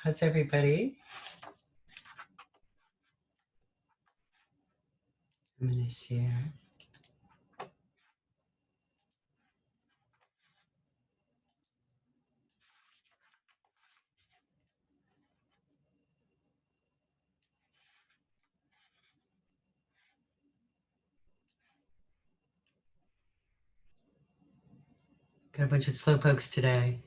How's everybody? I'm going to share. Got a bunch of slowpokes today.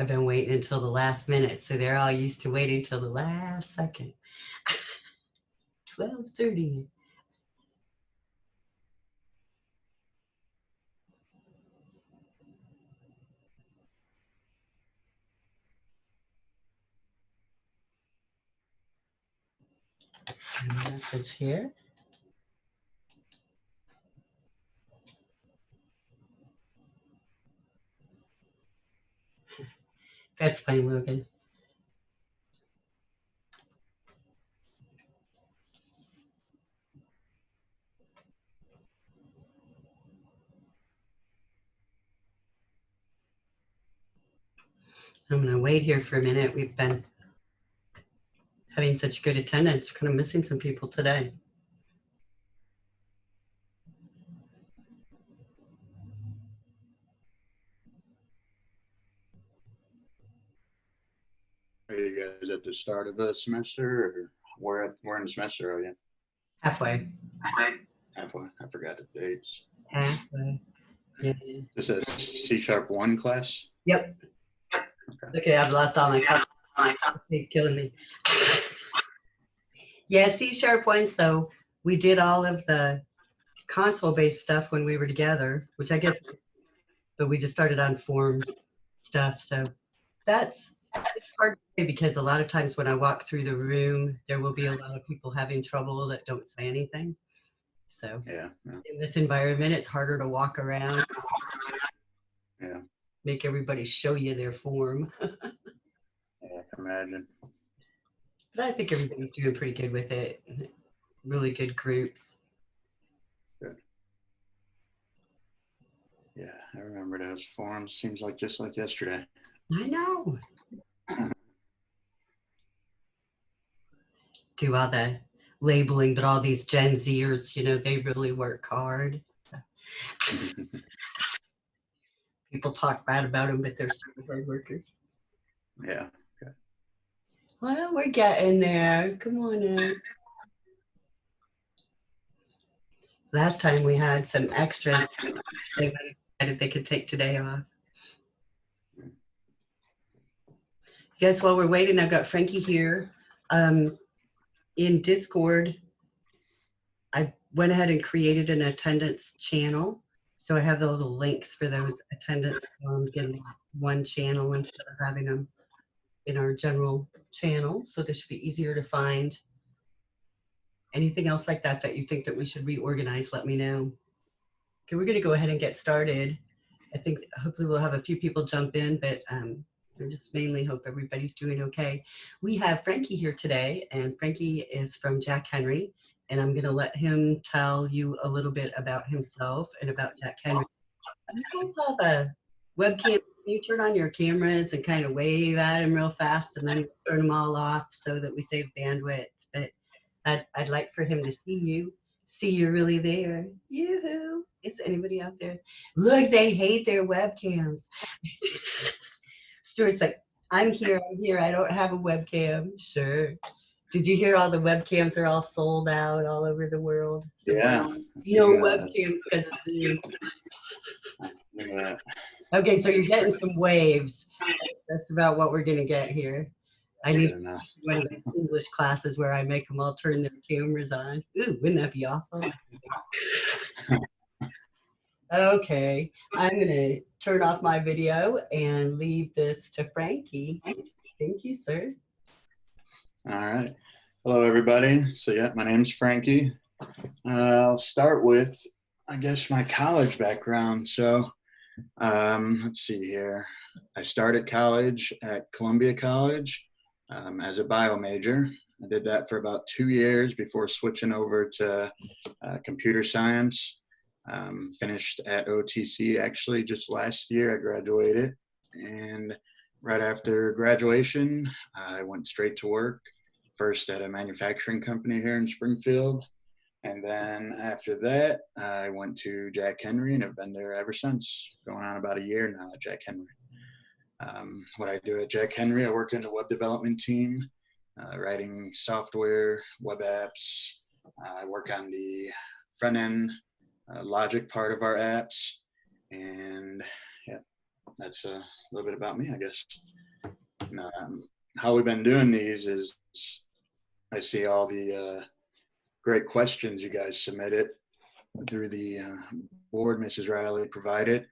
I've been waiting until the last minute, so they're all used to waiting till the last second. 12:30. A message here. That's fine, Logan. I'm going to wait here for a minute. We've been having such good attendance. Kind of missing some people today. Are you guys at the start of the semester, or we're in the semester, are you? Halfway. Halfway. I forgot the dates. Halfway. Yeah. This is C#1 class? Yep. Okay, I've lost all my comments. It's killing me. Yeah, C#1. So we did all of the console-based stuff when we were together, which I guess, but we just started on forms stuff. So that's hard to say because a lot of times when I walk through the room, there will be a lot of people having trouble that don't say anything. So yeah. In this environment, it's harder to walk around. Yeah. Make everybody show you their form. Yeah, I can imagine. But I think everybody's doing pretty good with it. Really good groups. Good. Yeah, I remember those forums. Seems like just like yesterday. I know. Do all the labeling, but all these Gen Zers, you know, they really work hard. People talk bad about them, but they're super hard workers. Yeah. Okay. Well, we're getting there. Come on in. Last time we had some extras. They could take today off. Guess while we're waiting, I've got Frankie here. In Discord, I went ahead and created an attendance channel. So I have those links for those attendance forms in one channel instead of having them in our general channel. So this should be easier to find. Anything else like that that you think that we should reorganize, let me know. Okay, we're gonna go ahead and get started. I think hopefully we'll have a few people jump in, but I just mainly hope everybody's doing okay. We have Frankie here today, and Frankie is from Jack Henry, and I'm gonna let him tell you a little bit about himself and about Jack Henry. You guys have a webcam. You turn on your cameras and kind of wave at him real fast and then turn them all off so that we save bandwidth. But I'd like for him to see you're really there. Yoo-hoo. Is anybody out there? Look, they hate their webcams. Stuart's like, I'm here, I don't have a webcam. Sure. Did you hear all the webcams are all sold out all over the world? So yeah. No webcam because of Zoom. Yeah. Okay, so you're getting some waves. That's about what we're gonna get here. I need one of the English classes where I make them all turn their cameras on. Ooh, wouldn't that be awful? Okay, I'm gonna turn off my video and leave this to Frankie. Thank you, sir. All right. Hello, everybody. So yeah, my name's Frankie. I'll start with, I guess, my college background. So let's see here. I started college at Columbia College as a bio major. I did that for about 2 years before switching over to computer science. Finished at OTC actually just last year. I graduated, and right after graduation, I went straight to work, first at a manufacturing company here in Springfield. And then after that, I went to Jack Henry and have been there ever since, going on about a year now at Jack Henry. What I do at Jack Henry, I work in the web development team, writing software, web apps. I work on the front end logic part of our apps. And yeah, that's a little bit about me, I guess. And, how we've been doing these is I see all the great questions you guys submitted through the board Mrs. Riley provided.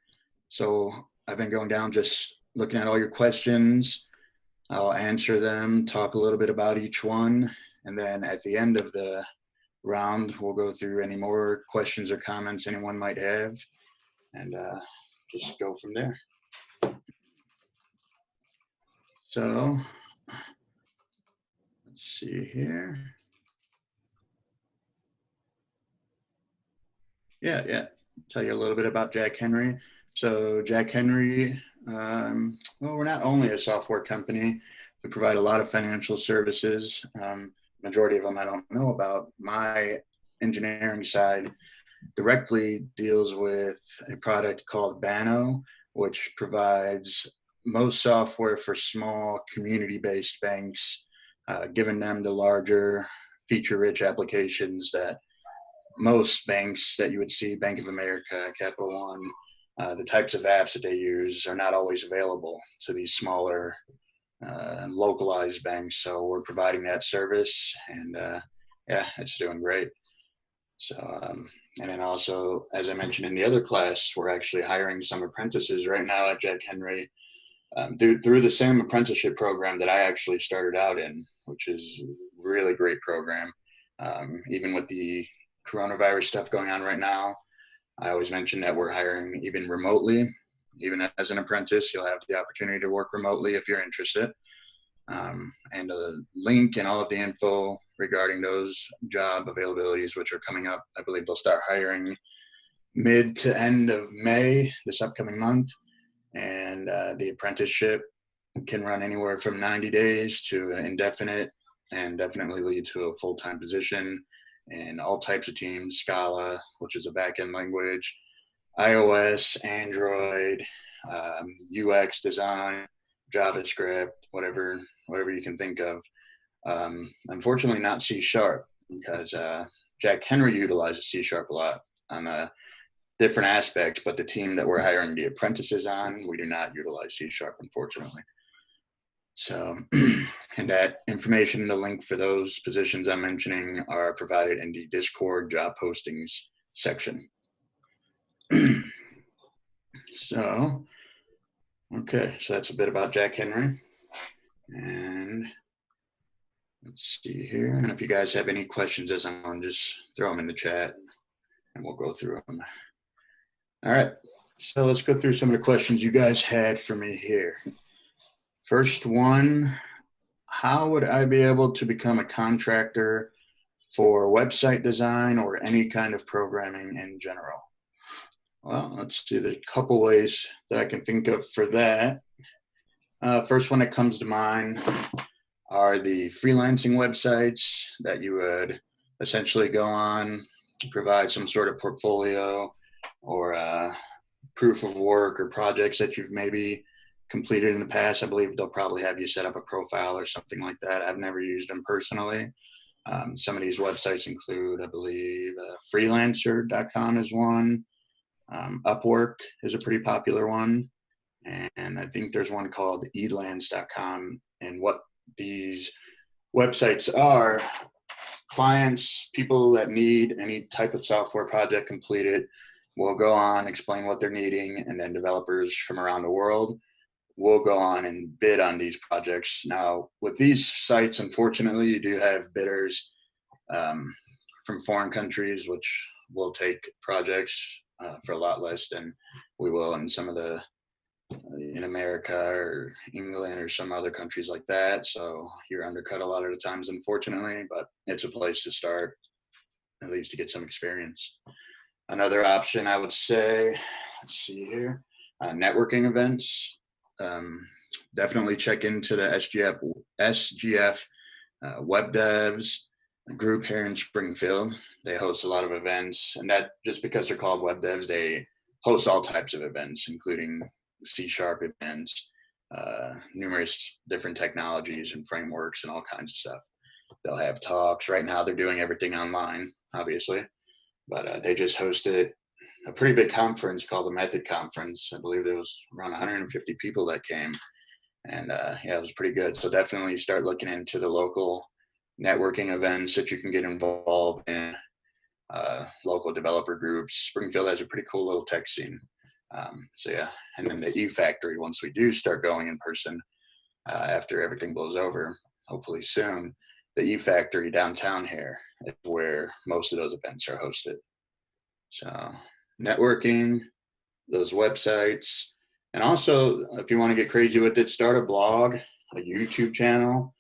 So I've been going down just looking at all your questions. I'll answer them, talk a little bit about each one, and then at the end of the round, we'll go through any more questions or comments anyone might have, and just go from there. So let's see here. Yeah. Tell you a little bit about Jack Henry. So Jack Henry, well, we're not only a software company. We provide a lot of financial services. Majority of them I don't know about. My engineering side directly deals with a product called Banno, which provides most software for small community-based banks, giving them the larger feature-rich applications that most banks that you would see, Bank of America, Capital One, the types of apps that they use are not always available to these smaller localized banks. So we're providing that service, and yeah, it's doing great. So, and then also, as I mentioned in the other class, we're actually hiring some apprentices right now at Jack Henry through the same apprenticeship program that I actually started out in, which is a really great program. Even with the coronavirus stuff going on right now, I always mention that we're hiring even remotely. Even as an apprentice, you'll have the opportunity to work remotely if you're interested. And a link and all of the info regarding those job availabilities, which are coming up. I believe they'll start hiring mid to end of May, this upcoming month. And the apprenticeship can run anywhere from 90 days to indefinite, and definitely lead to a full-time position in all types of teams: Scala, which is a back-end language, iOS, Android, UX design, JavaScript, whatever you can think of. Unfortunately, not C#, because Jack Henry utilizes C# a lot on different aspects, but the team that we're hiring the apprentices on, we do not utilize C#, unfortunately. So, and that information, the link for those positions I'm mentioning, are provided in the Discord job postings section. So, okay, so that's a bit about Jack Henry. And let's see here. And if you guys have any questions as I'm on, just throw them in the chat and we'll go through them. All right, so let's go through some of the questions you guys had for me here. First one, how would I be able to become a contractor for website design or any kind of programming in general? Well, let's see, there's a couple ways that I can think of for that. First one that comes to mind are the freelancing websites that you would essentially go on, provide some sort of portfolio or proof of work or projects that you've maybe completed in the past. I believe they'll probably have you set up a profile or something like that. I've never used them personally. Some of these websites include, I believe, freelancer.com is one. Upwork is a pretty popular one. And I think there's one called edlands.com. And what these websites are, clients, people that need any type of software project completed will go on, explain what they're needing, and then developers from around the world will go on and bid on these projects. Now, with these sites, unfortunately, you do have bidders from foreign countries, which will take projects for a lot less than we will in some of the in America or England or some other countries like that. So you're undercut a lot of the times, unfortunately, but it's a place to start, at least to get some experience. Another option I would say, let's see here, networking events. Definitely check into the SGF Web Devs group here in Springfield. They host a lot of events, and that just because they're called Web Devs, they host all types of events, including C# events, numerous different technologies and frameworks and all kinds of stuff. They'll have talks. Right now they're doing everything online, obviously, but they just hosted a pretty big conference called the Method Conference. I believe there was around 150 people that came, and yeah, it was pretty good. So definitely start looking into the local networking events that you can get involved in, local developer groups. Springfield has a pretty cool little tech scene. So yeah, and then the E-Factory, once we do start going in person, after everything blows over, hopefully soon, the E-Factory downtown here is where most of those events are hosted. So networking, those websites, and also if you want to get crazy with it, start a blog, a YouTube channel,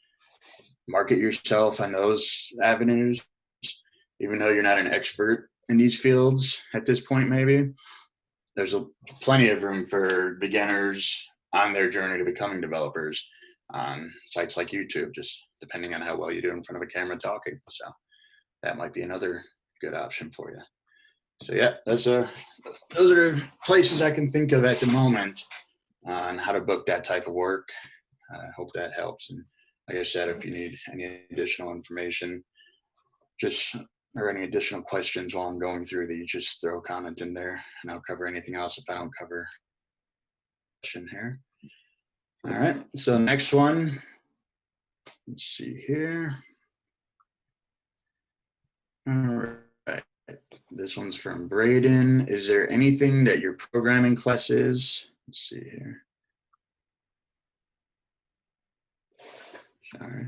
market yourself on those avenues, even though you're not an expert in these fields at this point. Maybe there's plenty of room for beginners on their journey to becoming developers on sites like YouTube, just depending on how well you do in front of a camera talking. So that might be another good option for you. So yeah, those are places I can think of at the moment on how to book that type of work. I hope that helps. And like I said, if you need any additional information, or any additional questions while I'm going through these, just throw a comment in there and I'll cover anything else if I don't cover question here. All right, so next one, let's see here. All right, this one's from Braden. Is there anything that your programming class is? Let's see here. Sorry.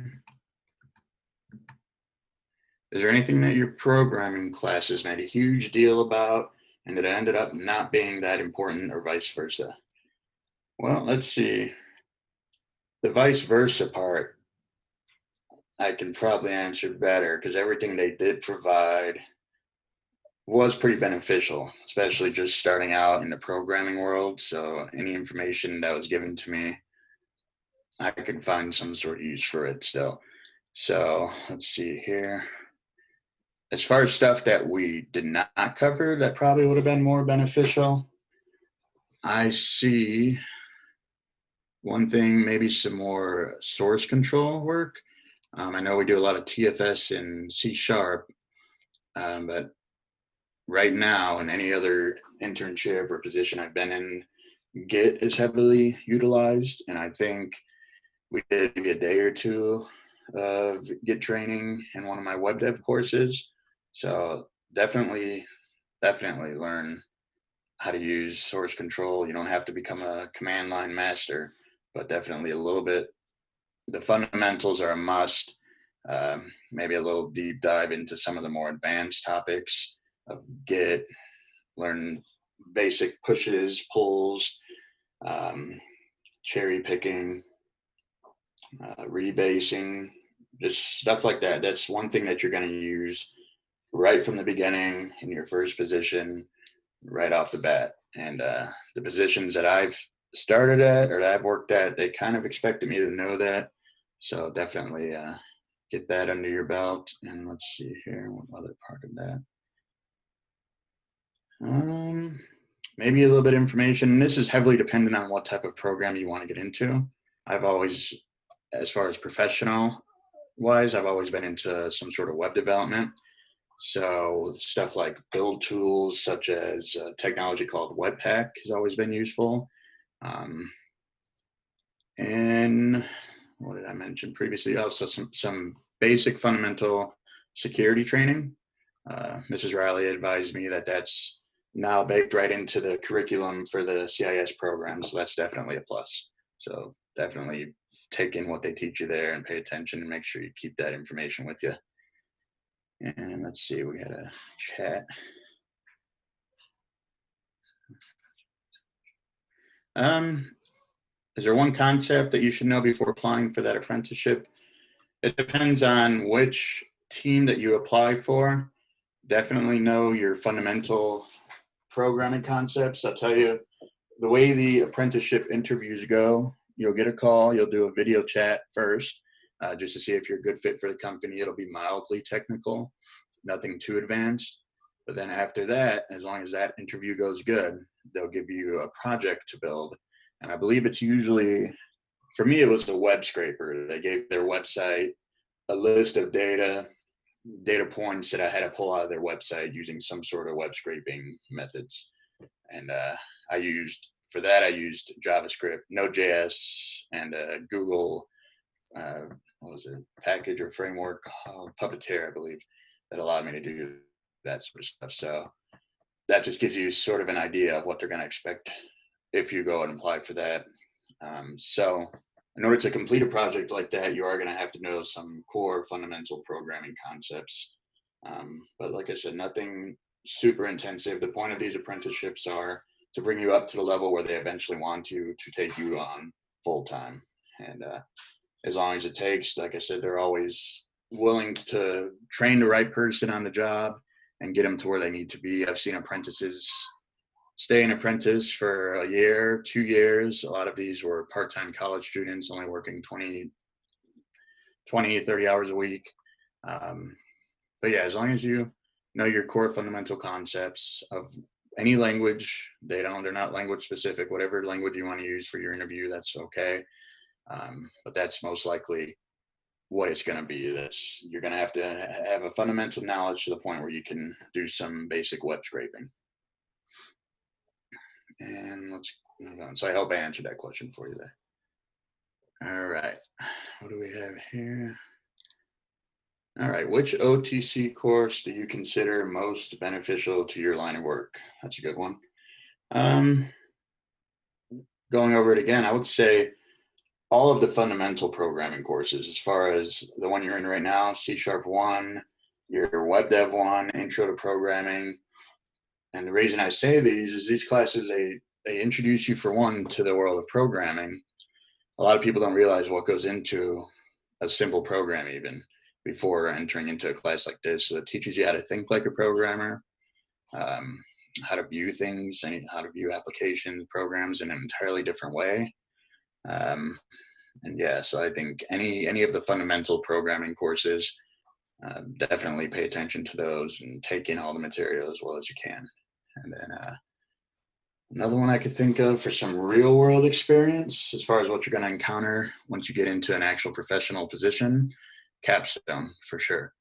Is there anything that your programming classes made a huge deal about and that it ended up not being that important, or vice versa? Well, let's see. The vice versa part, I can probably answer better because everything they did provide was pretty beneficial, especially just starting out in the programming world. So any information that was given to me, I could find some sort of use for it still. So let's see here. As far as stuff that we did not cover that probably would have been more beneficial, I see one thing, maybe some more source control work. I know we do a lot of TFS and C#, but right now in any other internship or position I've been in, Git is heavily utilized. And I think we did maybe a day or two of Git training in one of my web dev courses. So definitely learn how to use source control. You don't have to become a command line master, but definitely a little bit. The fundamentals are a must. Maybe a little deep dive into some of the more advanced topics of Git, learn basic pushes, pulls, cherry picking, rebasing, just stuff like that. That's one thing that you're going to use right from the beginning in your first position, right off the bat. And the positions that I've started at or that I've worked at, they kind of expected me to know that. So definitely get that under your belt. And let's see here, what other part of that? Maybe a little bit of information. This is heavily dependent on what type of program you want to get into. I've always, as far as professional wise, I've always been into some sort of web development. So stuff like build tools, such as technology called Webpack, has always been useful. And what did I mention previously? Also, some basic fundamental security training. Mrs. Riley advised me that that's now baked right into the curriculum for the CIS program. So that's definitely a plus. So definitely take in what they teach you there and pay attention and make sure you keep that information with you. And let's see, we got a chat. Is there one concept that you should know before applying for that apprenticeship? It depends on which team that you apply for. Definitely know your fundamental programming concepts. I'll tell you, the way the apprenticeship interviews go, you'll get a call, you'll do a video chat first, just to see if you're a good fit for the company. It'll be mildly technical, nothing too advanced. But then after that, as long as that interview goes good, they'll give you a project to build. And I believe it's usually, for me, it was a web scraper. They gave their website a list of data points that I had to pull out of their website using some sort of web scraping methods. And I used JavaScript, Node.js, and Google, what was it, package or framework, Puppeteer, I believe, that allowed me to do that sort of stuff. So that just gives you sort of an idea of what they're going to expect if you go and apply for that. So in order to complete a project like that, you are going to have to know some core fundamental programming concepts. But like I said, nothing super intensive. The point of these apprenticeships are to bring you up to the level where they eventually want you to take you on full time. And as long as it takes, like I said, they're always willing to train the right person on the job and get them to where they need to be. I've seen apprentices stay an apprentice for a year, 2 years. A lot of these were part-time college students only working 20, 30 hours a week. But yeah, as long as you know your core fundamental concepts of any language, they're not language specific, whatever language you want to use for your interview, that's okay. But that's most likely what it's going to be. You're going to have a fundamental knowledge to the point where you can do some basic web scraping. And let's move on. So I hope I answered that question for you there. All right. What do we have here? All right. Which OTC course do you consider most beneficial to your line of work? That's a good one. Going over it again, I would say all of the fundamental programming courses, as far as the one you're in right now, C#1, your Web Dev 1, Intro to Programming. And the reason I say these is these classes, they introduce you, for one, to the world of programming. A lot of people don't realize what goes into a simple program even before entering into a class like this. So it teaches you how to think like a programmer, how to view things, and how to view applications, programs in an entirely different way. And yeah, so I think any of the fundamental programming courses, definitely pay attention to those and take in all the material as well as you can. And then another one I could think of for some real world experience, as far as what you're going to encounter once you get into an actual professional position, Capstone for sure.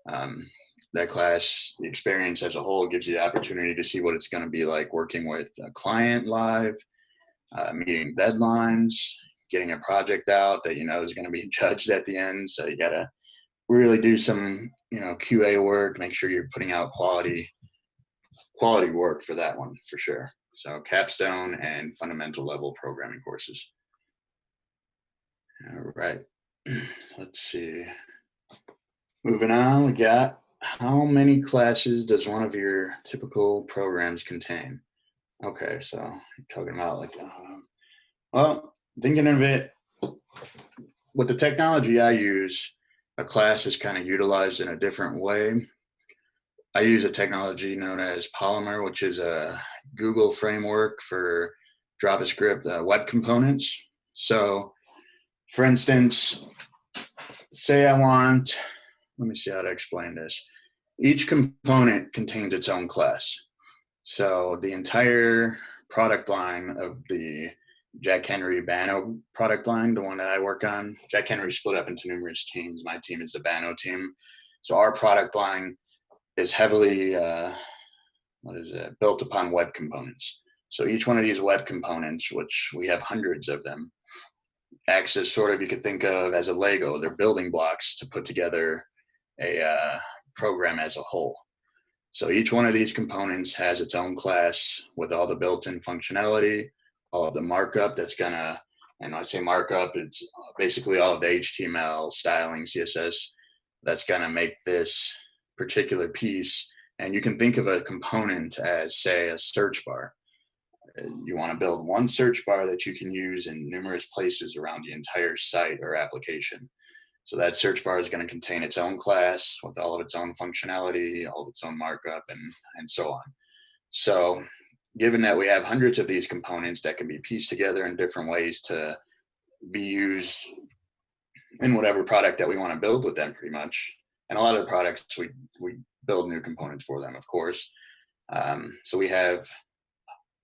That class, the experience as a whole, gives you the opportunity to see what it's going to be like working with a client live, meeting deadlines, getting a project out that is going to be judged at the end. So you got to really do some QA work, make sure you're putting out quality work for that one for sure. So Capstone and fundamental level programming courses. All right, let's see. Moving on, we got, how many classes does one of your typical programs contain? Okay, so you're talking about well, thinking of it, with the technology I use, a class is kind of utilized in a different way. I use a technology known as Polymer, which is a Google framework for JavaScript web components. So for instance, say let me see how to explain this. Each component contains its own class. So the entire product line of the Jack Henry Banno product line, the one that I work on, Jack Henry split up into numerous teams. My team is the Banno team. So our product line is heavily built upon web components. So each one of these web components, which we have hundreds of them, acts as sort of, you could think of as a Lego. They're building blocks to put together a program as a whole. So each one of these components has its own class with all the built-in functionality, all of the markup that's gonna, and I say markup, it's basically all of the HTML, styling, CSS, that's gonna make this particular piece. And you can think of a component as, say, a search bar. You want to build one search bar that you can use in numerous places around the entire site or application. So that search bar is going to contain its own class with all of its own functionality, all of its own markup, and so on. So given that we have hundreds of these components that can be pieced together in different ways to be used in whatever product that we want to build with them, pretty much. And a lot of the products, we build new components for them, of course. So we have,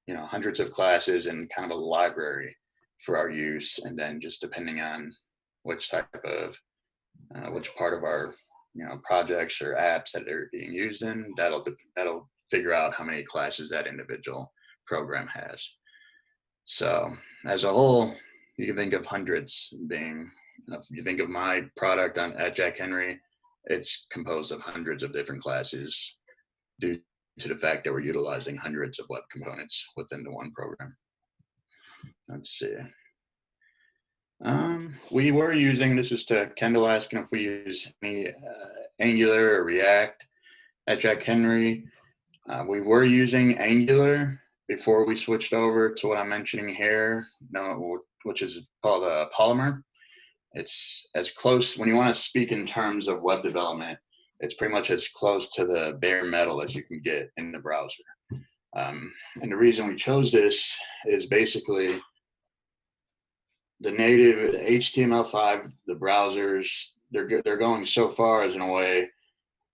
hundreds of classes and kind of a library for our use. And then just depending on which type of, which part of our, projects or apps that they're being used in, that'll figure out how many classes that individual program has. So as a whole, you can think of hundreds being, if you think of my product at Jack Henry, it's composed of hundreds of different classes due to the fact that we're utilizing hundreds of web components within the one program. Let's see. We were using, this is to Kendall asking if we use any Angular or React at Jack Henry. We were using Angular before we switched over to what I'm mentioning here, which is called a Polymer. It's as close, when you want to speak in terms of web development, it's pretty much as close to the bare metal as you can get in the browser. And the reason we chose this is basically the native HTML5, the browsers, they're going so far as in a way,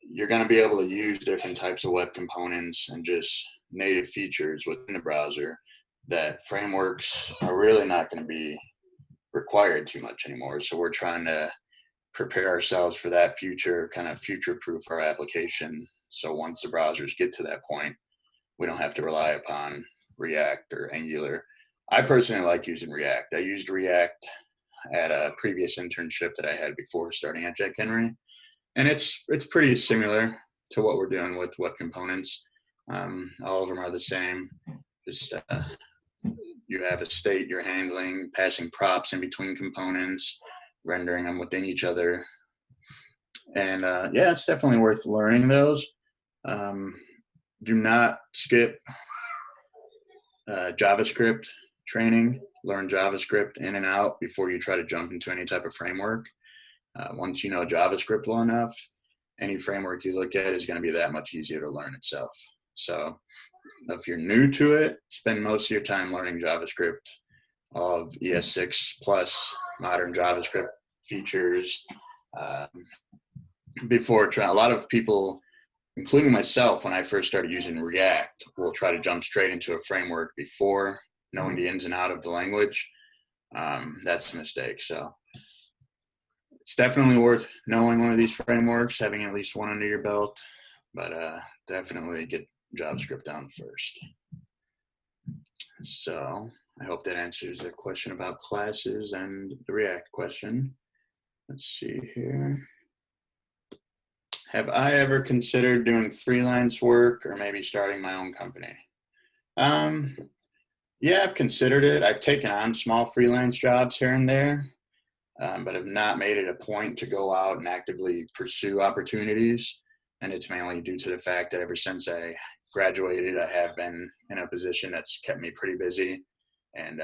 you're going to be able to use different types of web components and just native features within the browser that frameworks are really not going to be required too much anymore. So we're trying to prepare ourselves for that future, kind of future-proof our application. So once the browsers get to that point, we don't have to rely upon React or Angular. I personally like using React. I used React at a previous internship that I had before starting at Jack Henry. And it's pretty similar to what we're doing with web components. All of them are the same. Just you have a state you're handling, passing props in between components, rendering them within each other. And yeah, it's definitely worth learning those. Do not skip JavaScript training. Learn JavaScript in and out before you try to jump into any type of framework. Once you know JavaScript well enough, any framework you look at is going to be that much easier to learn itself. So if you're new to it, spend most of your time learning JavaScript, all of ES6 plus modern JavaScript features. Before trying, a lot of people, including myself, when I first started using React, will try to jump straight into a framework before knowing the ins and outs of the language. That's a mistake. So it's definitely worth knowing one of these frameworks, having at least one under your belt, but definitely get JavaScript down first. So I hope that answers the question about classes and the React question. Let's see here. Have I ever considered doing freelance work or maybe starting my own company? Yeah, I've considered it. I've taken on small freelance jobs here and there, but have not made it a point to go out and actively pursue opportunities. And it's mainly due to the fact that ever since I graduated, I have been in a position that's kept me pretty busy and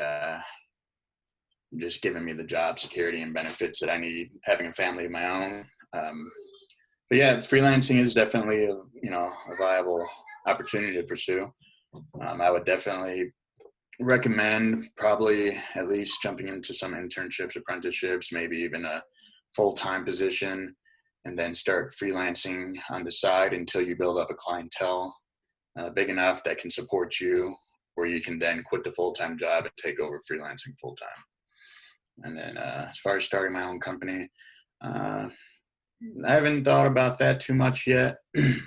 just given me the job security and benefits that I need, having a family of my own. But yeah, freelancing is definitely a viable opportunity to pursue. I would definitely recommend probably at least jumping into some internships, apprenticeships, maybe even a full-time position, and then start freelancing on the side until you build up a clientele big enough that can support you, where you can then quit the full-time job and take over freelancing full-time. And then as far as starting my own company, I haven't thought about that too much yet,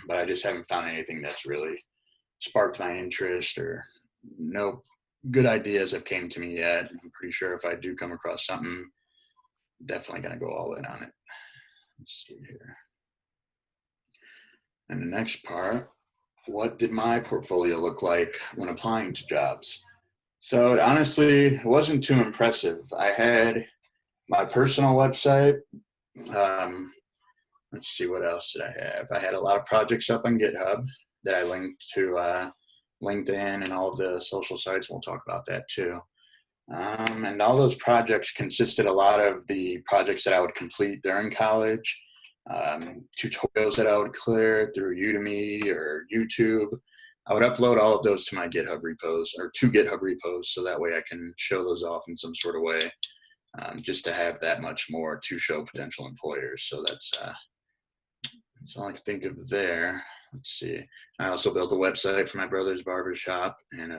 but I just haven't found anything that's really sparked my interest, or no good ideas have came to me yet. I'm pretty sure if I do come across something, I'm definitely going to go all in on it. Let's see here. And the next part, what did my portfolio look like when applying to jobs? So honestly, it wasn't too impressive. I had my personal website. Let's see, what else did I have? I had a lot of projects up on GitHub that I linked to LinkedIn and all of the social sites. We'll talk about that too. And all those projects consisted a lot of the projects that I would complete during college, tutorials that I would clear through Udemy or YouTube. I would upload all of those to my GitHub repos, or to GitHub repos, so that way I can show those off in some sort of way, just to have that much more to show potential employers. So that's all I can think of there. Let's see. I also built a website for my brother's barbershop and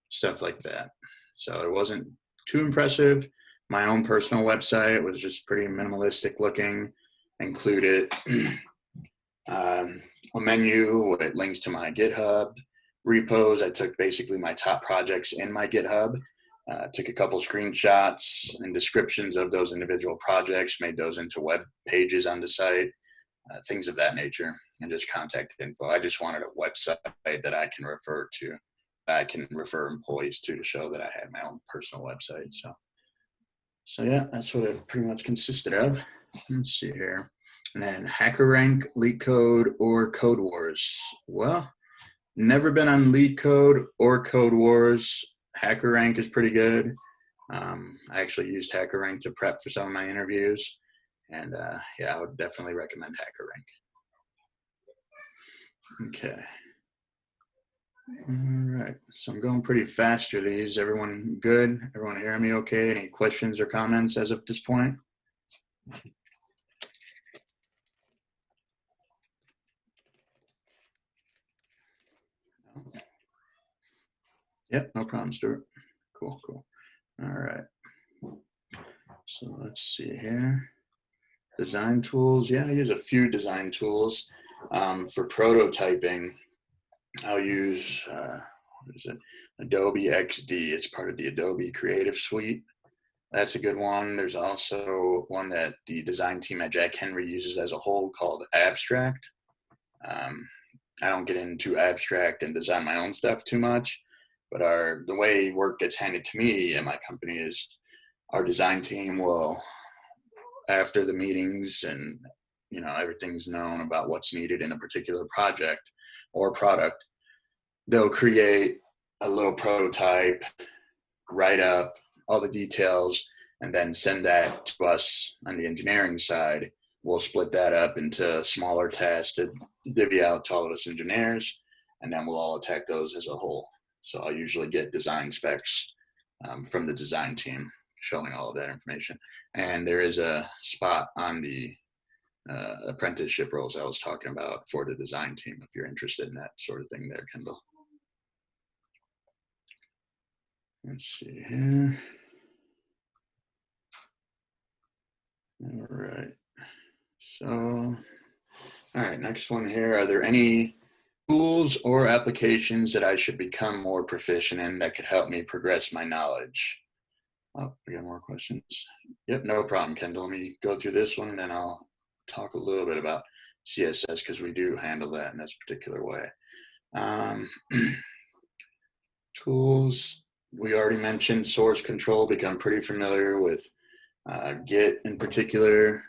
stuff like that. So it wasn't too impressive. My own personal website was just pretty minimalistic looking. Included a menu with links to my GitHub repos. I took basically my top projects in my GitHub, took a couple screenshots and descriptions of those individual projects, made those into web pages on the site, things of that nature, and just contact info. I just wanted a website that I can refer to. I can refer employees to show that I had my own personal website. So yeah, that's what it pretty much consisted of. Let's see here. And then HackerRank, LeetCode, or Code Wars. Well, never been on LeetCode or Code Wars. HackerRank is pretty good. I actually used HackerRank to prep for some of my interviews. And yeah, I would definitely recommend HackerRank. Okay. All right, so I'm going pretty fast through these. Everyone good? Everyone hearing me okay? Any questions or comments as of this point? Yep, no problem, Stuart. Cool. All right. So let's see here. Design tools. Yeah, I use a few design tools. For prototyping, I'll use, what is it? Adobe XD. It's part of the Adobe Creative Suite. That's a good one. There's also one that the design team at Jack Henry uses as a whole called Abstract. I don't get into abstract and design my own stuff too much, but the way work gets handed to me at my company is our design team will, after the meetings and everything's known about what's needed in a particular project or product, they'll create a little prototype, write up all the details, and then send that to us on the engineering side. We'll split that up into smaller tasks to divvy out to all of us engineers, and then we'll all attack those as a whole. So I'll usually get design specs from the design team showing all of that information. And there is a spot on the apprenticeship roles I was talking about for the design team, if you're interested in that sort of thing there, Kendall. Let's see here. All right. So, all right, next one here. Are there any tools or applications that I should become more proficient in that could help me progress my knowledge? Oh, we got more questions. Yep, no problem, Kendall. Let me go through this one, and then I'll talk a little bit about CSS because we do handle that in this particular way. Tools, we already mentioned source control, become pretty familiar with Git in particular.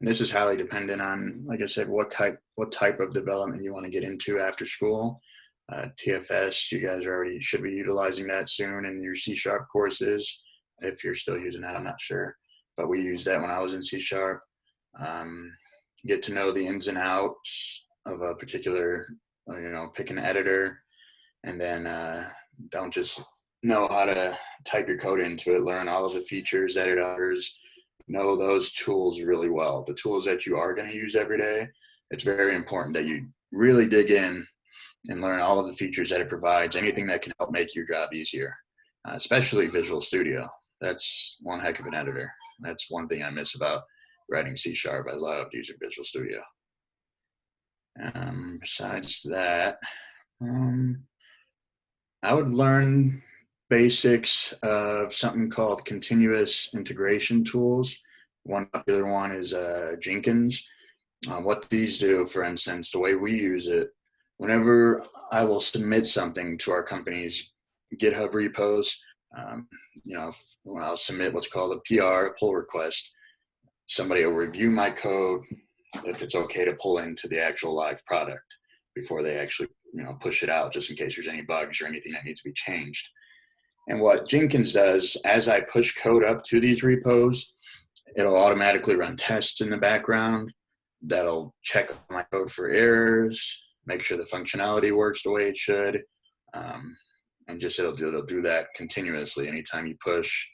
And this is highly dependent on, like I said, what type of development you want to get into after school. TFS, you guys already should be utilizing that soon in your C# courses. If you're still using that, I'm not sure. But we used that when I was in C#. Get to know the ins and outs of a particular, pick an editor, and then don't just know how to type your code into it. Learn all of the features, editors, know those tools really well. The tools that you are going to use every day, it's very important that you really dig in and learn all of the features that it provides, anything that can help make your job easier, especially Visual Studio. That's one heck of an editor. That's one thing I miss about writing C#. I loved using Visual Studio. Besides that, I would learn basics of something called continuous integration tools. One popular one is Jenkins. What these do, for instance, the way we use it, whenever I will submit something to our company's GitHub repos, when I'll submit what's called a PR, a pull request, somebody will review my code if it's okay to pull into the actual live product before they actually push it out just in case there's any bugs or anything that needs to be changed. And what Jenkins does, as I push code up to these repos, it'll automatically run tests in the background that'll check my code for errors, make sure the functionality works the way it should, and just it'll do that continuously anytime you push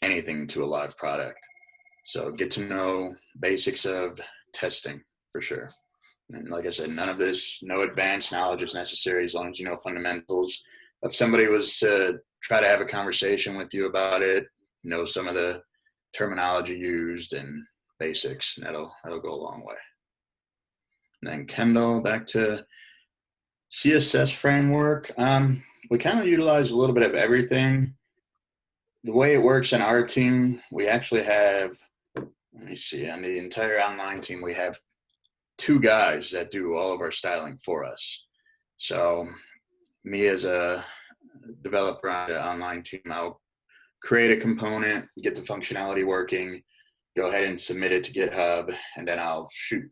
anything to a live product. So get to know basics of testing for sure. And like I said, no advanced knowledge is necessary as long as you know fundamentals. If somebody was to try to have a conversation with you about it, know some of the terminology used and basics, and that'll go a long way. And then Kendall, back to CSS framework. We kind of utilize a little bit of everything. The way it works in our team, we actually have, let me see, on the entire online team, we have 2 guys that do all of our styling for us. So me as a developer on the online team, I'll create a component, get the functionality working, go ahead and submit it to GitHub, and then I'll shoot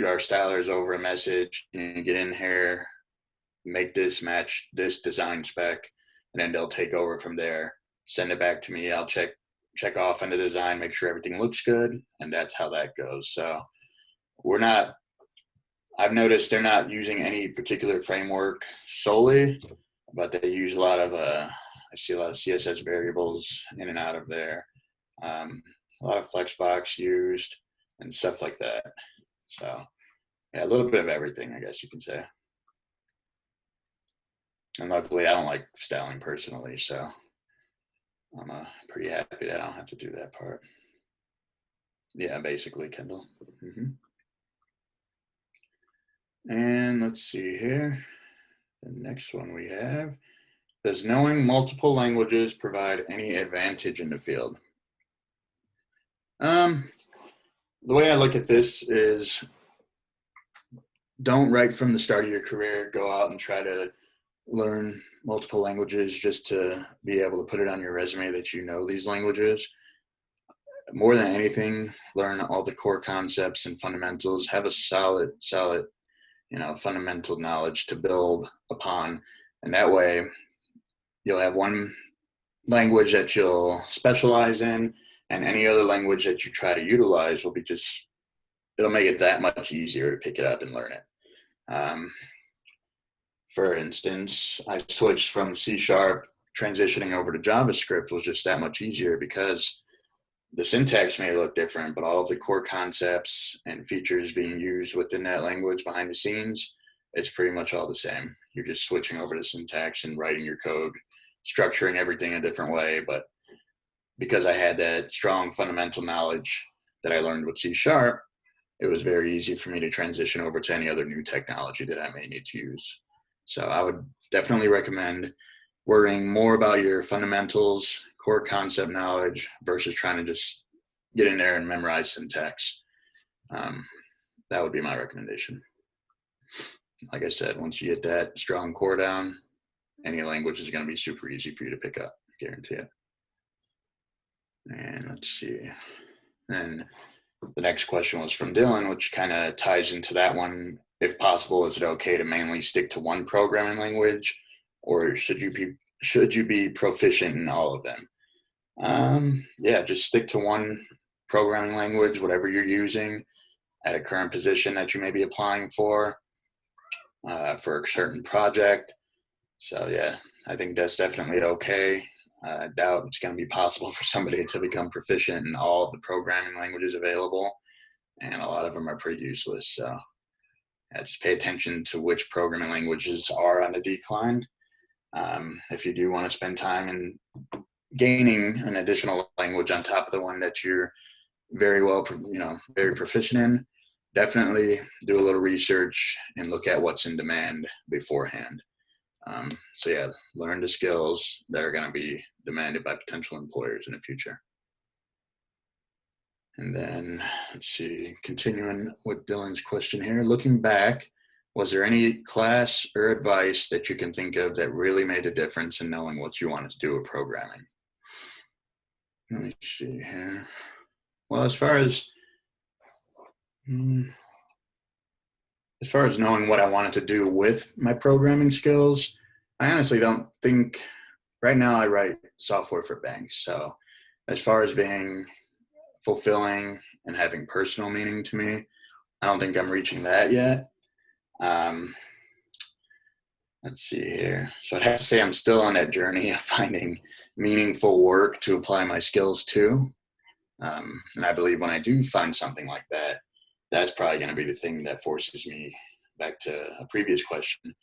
our stylers over a message and get in here, make this match this design spec, and then they'll take over from there, send it back to me. I'll check off on the design, make sure everything looks good, and that's how that goes. So I've noticed they're not using any particular framework solely, but they use a lot of, I see a lot of CSS variables in and out of there. A lot of Flexbox used and stuff like that. So yeah, a little bit of everything, I guess you can say. And luckily I don't like styling personally, so I'm pretty happy that I don't have to do that part. Yeah, basically, Kendall. And let's see here. The next one we have, does knowing multiple languages provide any advantage in the field? The way I look at this is, don't right from the start of your career go out and try to learn multiple languages just to be able to put it on your resume that you know these languages. More than anything, learn all the core concepts and fundamentals, have a solid fundamental knowledge to build upon. And that way you'll have one language that you'll specialize in, and any other language that you try to utilize will be it'll make it that much easier to pick it up and learn it. For instance, I switched from C#, transitioning over to JavaScript was just that much easier because the syntax may look different, but all of the core concepts and features being used within that language behind the scenes, it's pretty much all the same. You're just switching over to syntax and writing your code, structuring everything a different way. But because I had that strong fundamental knowledge that I learned with C#, it was very easy for me to transition over to any other new technology that I may need to use. So I would definitely recommend worrying more about your fundamentals, core concept knowledge versus trying to just get in there and memorize syntax. That would be my recommendation. Like I said, once you get that strong core down, any language is going to be super easy for you to pick up, guarantee it. And let's see. And the next question was from Dylan, which kind of ties into that one. If possible, is it okay to mainly stick to one programming language, or should you be proficient in all of them? Yeah, just stick to one programming language, whatever you're using at a current position that you may be applying for a certain project. So yeah, I think that's definitely okay. I doubt it's going to be possible for somebody to become proficient in all of the programming languages available, and a lot of them are pretty useless. So just pay attention to which programming languages are on the decline. If you do want to spend time in gaining an additional language on top of the one that you're very proficient in, definitely do a little research and look at what's in demand beforehand. So yeah, learn the skills that are going to be demanded by potential employers in the future. And then, let's see, continuing with Dylan's question here, looking back, was there any class or advice that you can think of that really made a difference in knowing what you wanted to do with programming? Let me see here. Well, as far as as far as knowing what I wanted to do with my programming skills, I honestly don't think, right now I write software for banks. So as far as being fulfilling and having personal meaning to me, I don't think I'm reaching that yet. Let's see here. So I'd have to say I'm still on that journey of finding meaningful work to apply my skills to. And I believe when I do find something like that, that's probably going to be the thing that forces me, back to a previous question,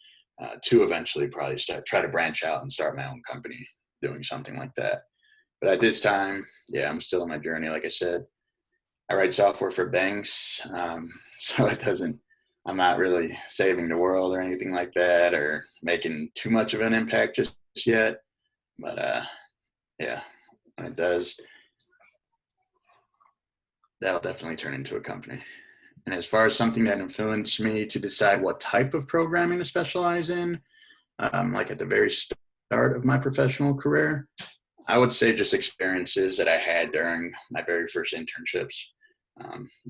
to eventually probably try to branch out and start my own company doing something like that. But at this time, yeah, I'm still on my journey. Like I said, I write software for banks, so I'm not really saving the world or anything like that, or making too much of an impact just yet. But yeah, when it does, that'll definitely turn into a company. And as far as something that influenced me to decide what type of programming to specialize in, like at the very start of my professional career, I would say just experiences that I had during my very first internships.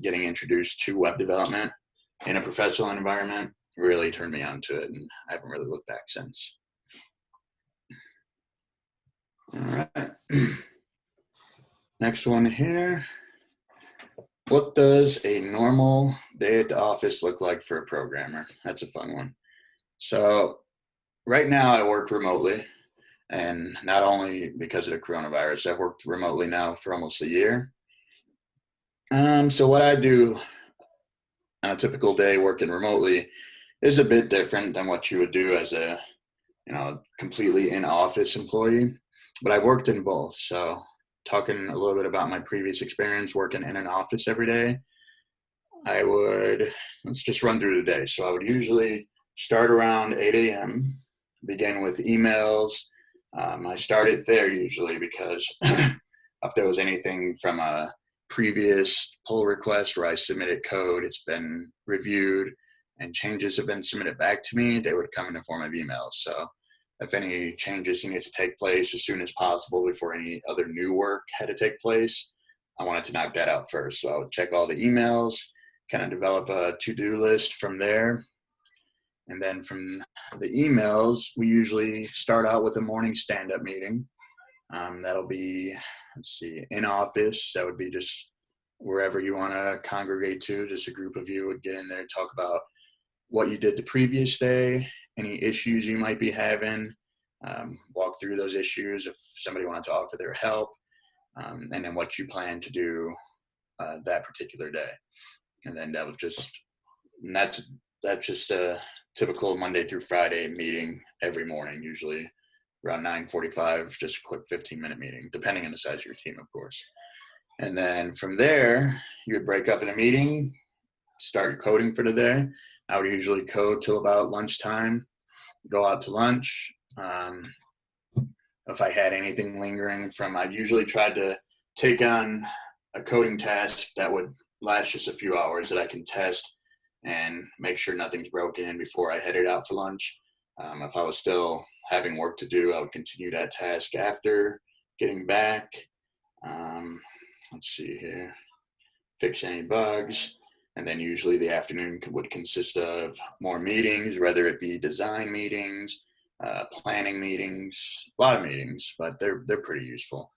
Getting introduced to web development in a professional environment really turned me on to it, and I haven't really looked back since. All right. Next one here. What does a normal day at the office look like for a programmer? That's a fun one. So right now I work remotely, and not only because of the coronavirus, I've worked remotely now for almost a year. So what I do on a typical day working remotely is a bit different than what you would do as a, completely in-office employee, but I've worked in both. So talking a little bit about my previous experience working in an office every day, let's just run through the day. So I would usually start around 8 a.m., begin with emails. I started there usually because if there was anything from a previous pull request where I submitted code, it's been reviewed and changes have been submitted back to me, they would come in the form of emails. So if any changes needed to take place as soon as possible before any other new work had to take place, I wanted to knock that out first. So I would check all the emails, kind of develop a to-do list from there. And then from the emails, we usually start out with a morning stand-up meeting. That'll be, in office. That would be just wherever you want to congregate to. Just a group of you would get in there and talk about what you did the previous day, any issues you might be having, walk through those issues if somebody wanted to offer their help, and then what you plan to do that particular day. And then that's just a typical Monday through Friday meeting every morning, usually around 9:45, just a quick 15-minute meeting, depending on the size of your team, of course. And then from there, you would break up in a meeting, start your coding for the day. I would usually code till about lunchtime, go out to lunch. If I had anything lingering I usually tried to take on a coding task that would last just a few hours that I can test and make sure nothing's broken before I headed out for lunch. If I was still having work to do, I would continue that task after getting back. Let's see here, fix any bugs. And then usually the afternoon would consist of more meetings, whether it be design meetings, planning meetings, a lot of meetings, but they're pretty useful.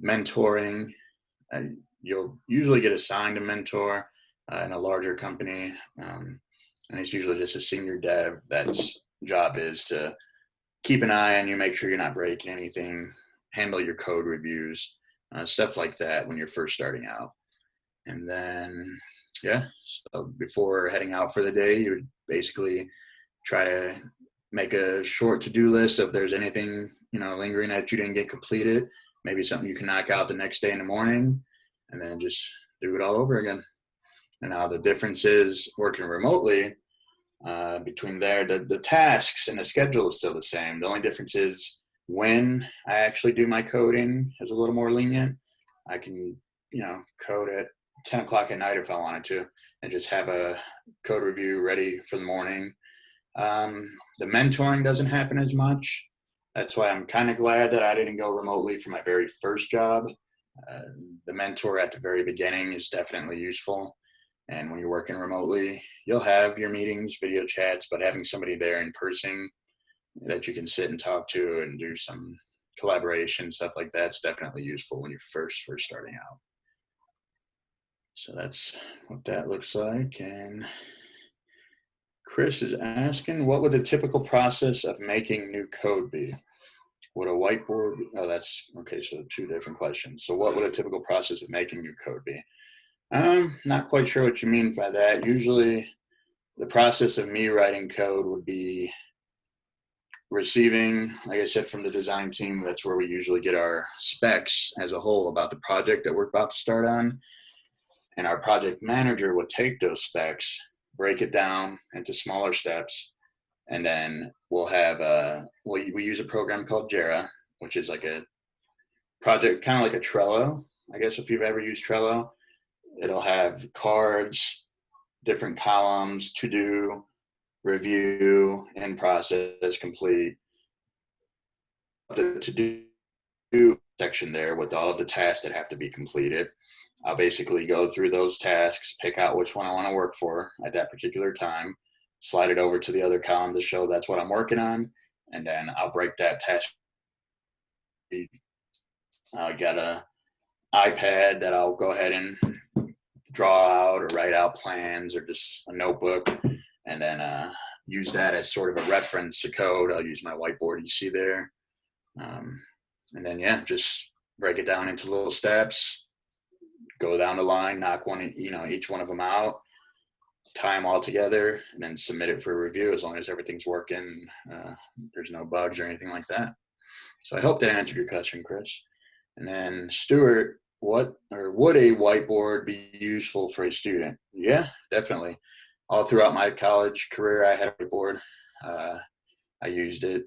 Mentoring, you'll usually get assigned a mentor in a larger company. And it's usually just a senior dev that's job is to keep an eye on you, make sure you're not breaking anything, handle your code reviews, stuff like that when you're first starting out. And then, so before heading out for the day, you would basically try to make a short to-do list if there's anything, lingering that you didn't get completed, maybe something you can knock out the next day in the morning, and then just do it all over again. And now the difference is working remotely, between there, the tasks and the schedule is still the same. The only difference is when I actually do my coding is a little more lenient. I can, code at 10 o'clock at night if I wanted to, and just have a code review ready for the morning. The mentoring doesn't happen as much. That's why I'm kind of glad that I didn't go remotely for my very first job. The mentor at the very beginning is definitely useful. And when you're working remotely, you'll have your meetings, video chats, but having somebody there in person that you can sit and talk to and do some collaboration, stuff like that's definitely useful when you're first starting out. So that's what that looks like. And Chris is asking, what would the typical process of making new code be? Would a whiteboard, oh, that's, okay, so two different questions. So what would a typical process of making new code be? Not quite sure what you mean by that. Usually the process of me writing code would be receiving, like I said, from the design team. That's where we usually get our specs as a whole about the project that we're about to start on. And our project manager would take those specs, break it down into smaller steps, and then we'll have we use a program called Jira, which is like a project, kind of like a Trello. I guess if you've ever used Trello, it'll have cards, different columns, to do, review, in process, complete. The to do section there with all of the tasks that have to be completed. I'll basically go through those tasks, pick out which one I want to work for at that particular time, slide it over to the other column to show that's what I'm working on, and then I'll break that task. I got a iPad that I'll go ahead and draw out or write out plans or just a notebook, and then use that as sort of a reference to code. I'll use my whiteboard you see there. And then, yeah, just break it down into little steps, go down the line, knock each one of them out, tie them all together, and then submit it for review as long as everything's working. There's no bugs or anything like that. So I hope that answered your question, Chris. And then Stuart, would a whiteboard be useful for a student? Yeah, definitely. All throughout my college career, I had a whiteboard. I used it.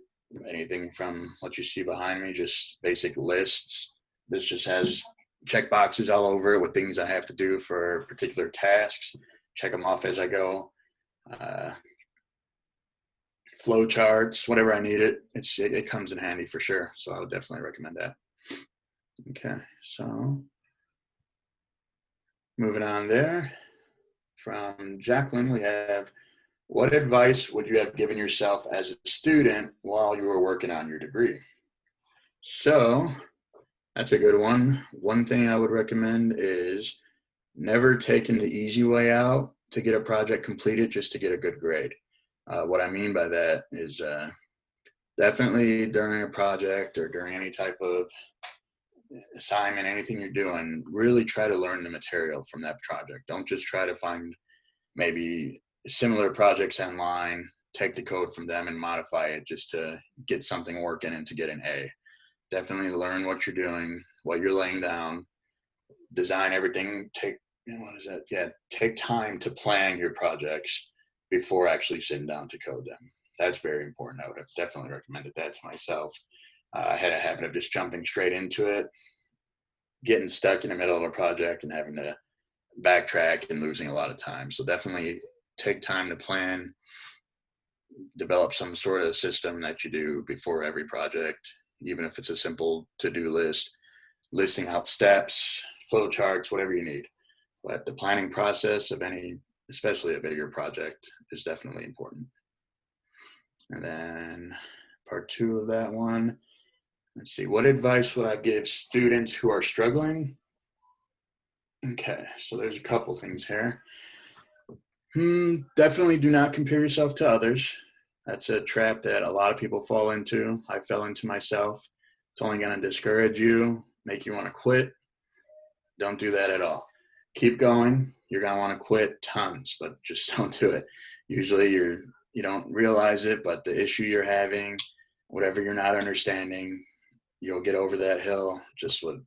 Anything from what you see behind me, just basic lists. This just has check boxes all over it with things I have to do for particular tasks. Check them off as I go. Flow charts, whatever I need it comes in handy for sure. So I would definitely recommend that. Okay, so moving on there. From Jacqueline, we have, what advice would you have given yourself as a student while you were working on your degree? So that's a good one. One thing I would recommend is never taking the easy way out to get a project completed just to get a good grade. What I mean by that is definitely during a project or during any type of assignment, anything you're doing, really try to learn the material from that project. Don't just try to find maybe similar projects online, take the code from them and modify it just to get something working and to get an A. Definitely learn what you're doing, what you're laying down, design everything, take time to plan your projects before actually sitting down to code them. That's very important. I would have definitely recommended that to myself. I had a habit of just jumping straight into it, getting stuck in the middle of a project and having to backtrack and losing a lot of time. So definitely take time to plan, develop some sort of system that you do before every project, even if it's a simple to-do list, listing out steps, flow charts, whatever you need. But the planning process of any, especially a bigger project, is definitely important. And then part 2 of that one, let's see, what advice would I give students who are struggling? Okay, so there's a couple things here. Definitely do not compare yourself to others. That's a trap that a lot of people fall into. I fell into myself. It's only going to discourage you, make you want to quit. Don't do that at all. Keep going. You're going to want to quit tons, but just don't do it. Usually you don't realize it, but the issue you're having, whatever you're not understanding, you'll get over that hill just with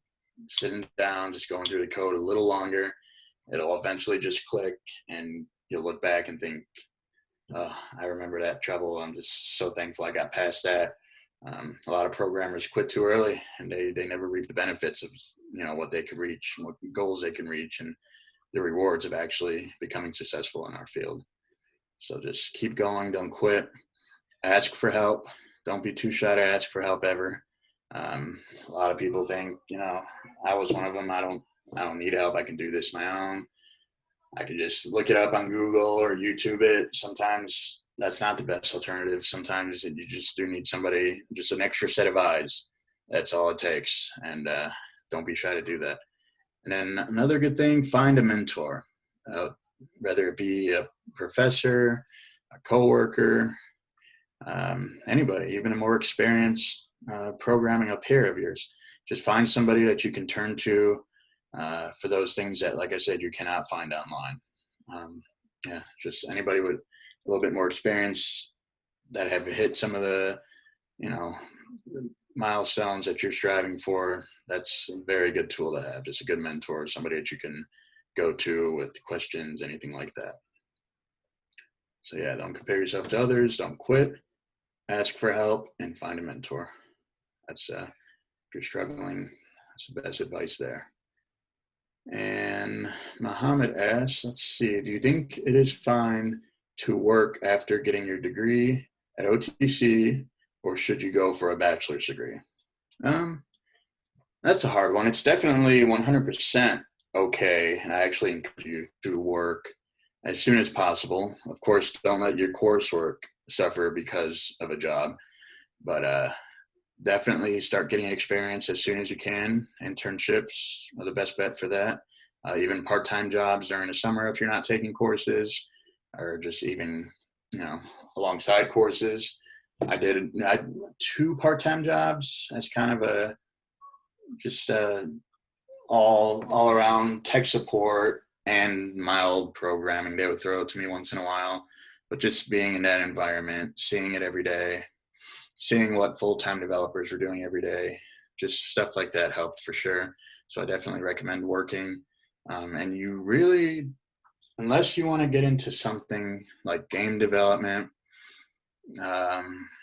sitting down, just going through the code a little longer. It'll eventually just click and you'll look back and think, oh, I remember that trouble. I'm just so thankful I got past that. A lot of programmers quit too early and they never reap the benefits of what they could reach, what goals they can reach, and the rewards of actually becoming successful in our field. So just keep going, don't quit, ask for help. Don't be too shy to ask for help ever. A lot of people think, I was one of them. I don't need help. I can do this my own. I could just look it up on Google or YouTube it. Sometimes that's not the best alternative. Sometimes you just do need somebody, just an extra set of eyes. That's all it takes. And don't be shy to do that. And then another good thing, find a mentor, whether it be a professor, a coworker, anybody, even a more experienced programming peer of yours. Just find somebody that you can turn to for those things that, like I said, you cannot find online. Yeah, just anybody with a little bit more experience that have hit some of the, milestones that you're striving for. That's a very good tool to have. Just a good mentor, somebody that you can go to with questions, anything like that. So yeah, don't compare yourself to others. Don't quit. Ask for help and find a mentor. That's if you're struggling, that's the best advice there. And Muhammad asks, let's see, do you think it is fine to work after getting your degree at OTC, or should you go for a bachelor's degree? That's a hard one. It's definitely 100% okay, and I actually encourage you to work as soon as possible. Of course, don't let your coursework suffer because of a job, but definitely start getting experience as soon as you can. Internships are the best bet for that. Even part-time jobs during the summer if you're not taking courses, or just even, alongside courses. I did 2 part-time jobs as kind of a just all around tech support and mild programming. They would throw it to me once in a while, but just being in that environment, seeing it every day, seeing what full-time developers are doing every day, just stuff like that helped for sure. So I definitely recommend working. And you really, unless you want to get into something like game development,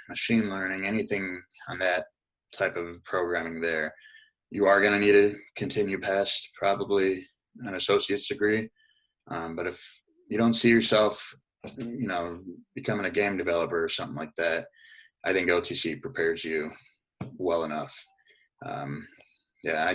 machine learning, anything on that type of programming there, you are going to need to continue past probably an associate's degree. But if you don't see yourself, becoming a game developer or something like that, I think OTC prepares you well enough. I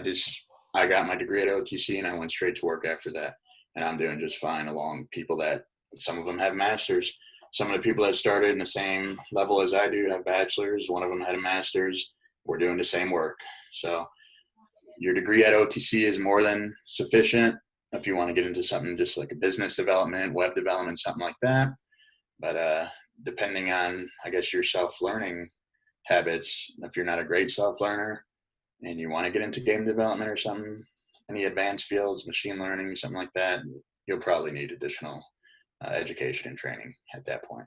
got my degree at OTC and I went straight to work after that. And I'm doing just fine along people that, some of them have masters. Some of the people that started in the same level as I do have bachelors. One of them had a master's. We're doing the same work. So your degree at OTC is more than sufficient if you want to get into something just like a business development, web development, something like that. But depending on, I guess, your self-learning habits, if you're not a great self-learner and you want to get into game development or something, any advanced fields, machine learning, something like that, you'll probably need additional education and training at that point.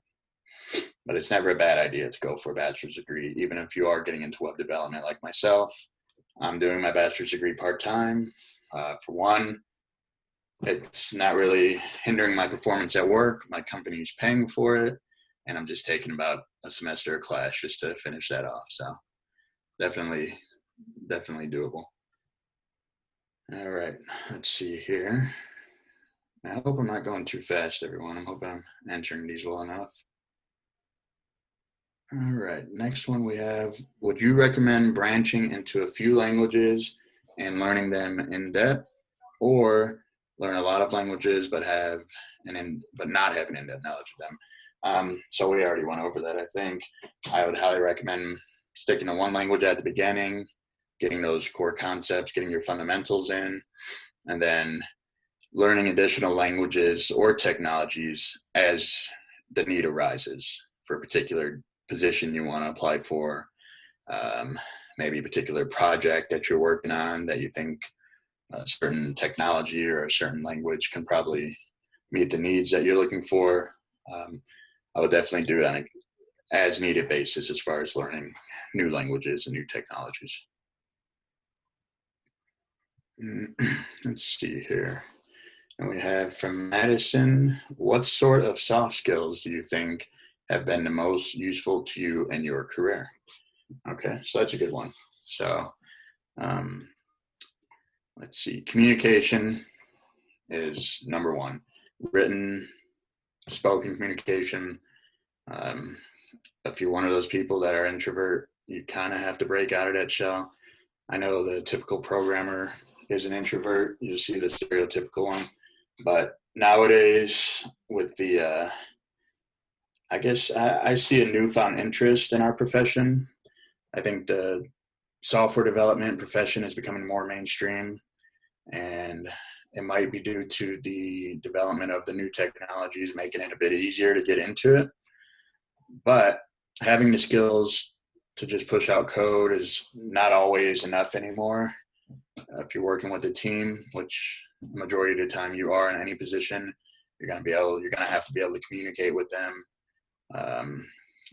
But it's never a bad idea to go for a bachelor's degree, even if you are getting into web development like myself. I'm doing my bachelor's degree part-time. For one, it's not really hindering my performance at work. My company's paying for it, and I'm just taking about a semester of class just to finish that off. So definitely doable. All right, let's see here. I hope I'm not going too fast, everyone. I hope I'm answering these well enough. All right, next one we have, would you recommend branching into a few languages and learning them in depth, or learn a lot of languages but not have an in-depth knowledge of them? So we already went over that, I think. I would highly recommend sticking to one language at the beginning, getting those core concepts, getting your fundamentals in, and then learning additional languages or technologies as the need arises for a particular position you want to apply for, maybe a particular project that you're working on that you think a certain technology or a certain language can probably meet the needs that you're looking for. I would definitely do it on an as needed basis as far as learning new languages and new technologies. Let's see here. And we have from Madison, what sort of soft skills do you think have been the most useful to you in your career? Okay, so that's a good one. So let's see, communication is number one. Written, spoken communication. If you're one of those people that are introvert, you kind of have to break out of that shell. I know the typical programmer is an introvert. You see the stereotypical one. But nowadays, with the, I guess I see a newfound interest in our profession. I think the software development profession is becoming more mainstream, and it might be due to the development of the new technologies making it a bit easier to get into it. But having the skills to just push out code is not always enough anymore. If you're working with a team, which the majority of the time you are in any position, you're going to have to be able to communicate with them,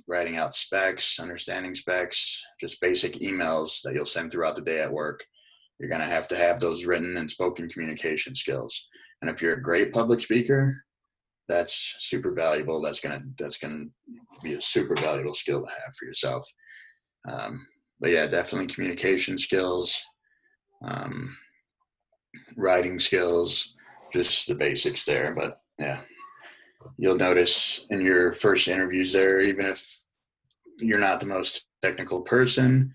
writing out specs, understanding specs, just basic emails that you'll send throughout the day at work. You're going to have those written and spoken communication skills. And if you're a great public speaker, that's super valuable. That's gonna be a super valuable skill to have for yourself. But yeah, definitely communication skills, writing skills, just the basics there. But yeah, you'll notice in your first interviews there, even if you're not the most technical person,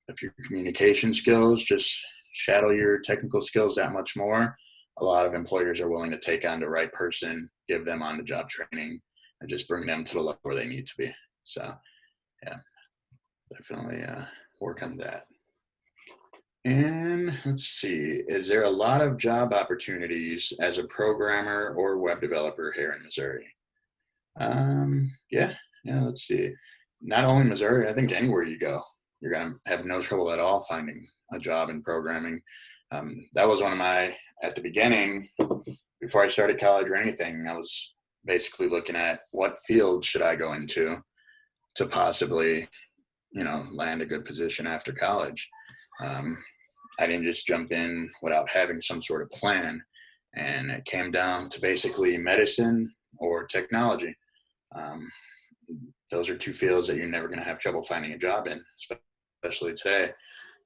if your communication skills just shadow your technical skills that much more, a lot of employers are willing to take on the right person, give them on the job training, and just bring them to the level where they need to be. So yeah, definitely work on that. And let's see, is there a lot of job opportunities as a programmer or web developer here in Missouri? Yeah, let's see. Not only Missouri, I think anywhere you go, you're going to have no trouble at all finding a job in programming. That was one of my, at the beginning, before I started college or anything, I was basically looking at what field should I go into to possibly, land a good position after college. I didn't just jump in without having some sort of plan. And it came down to basically medicine or technology. Those are two fields that you're never going to have trouble finding a job in, especially today.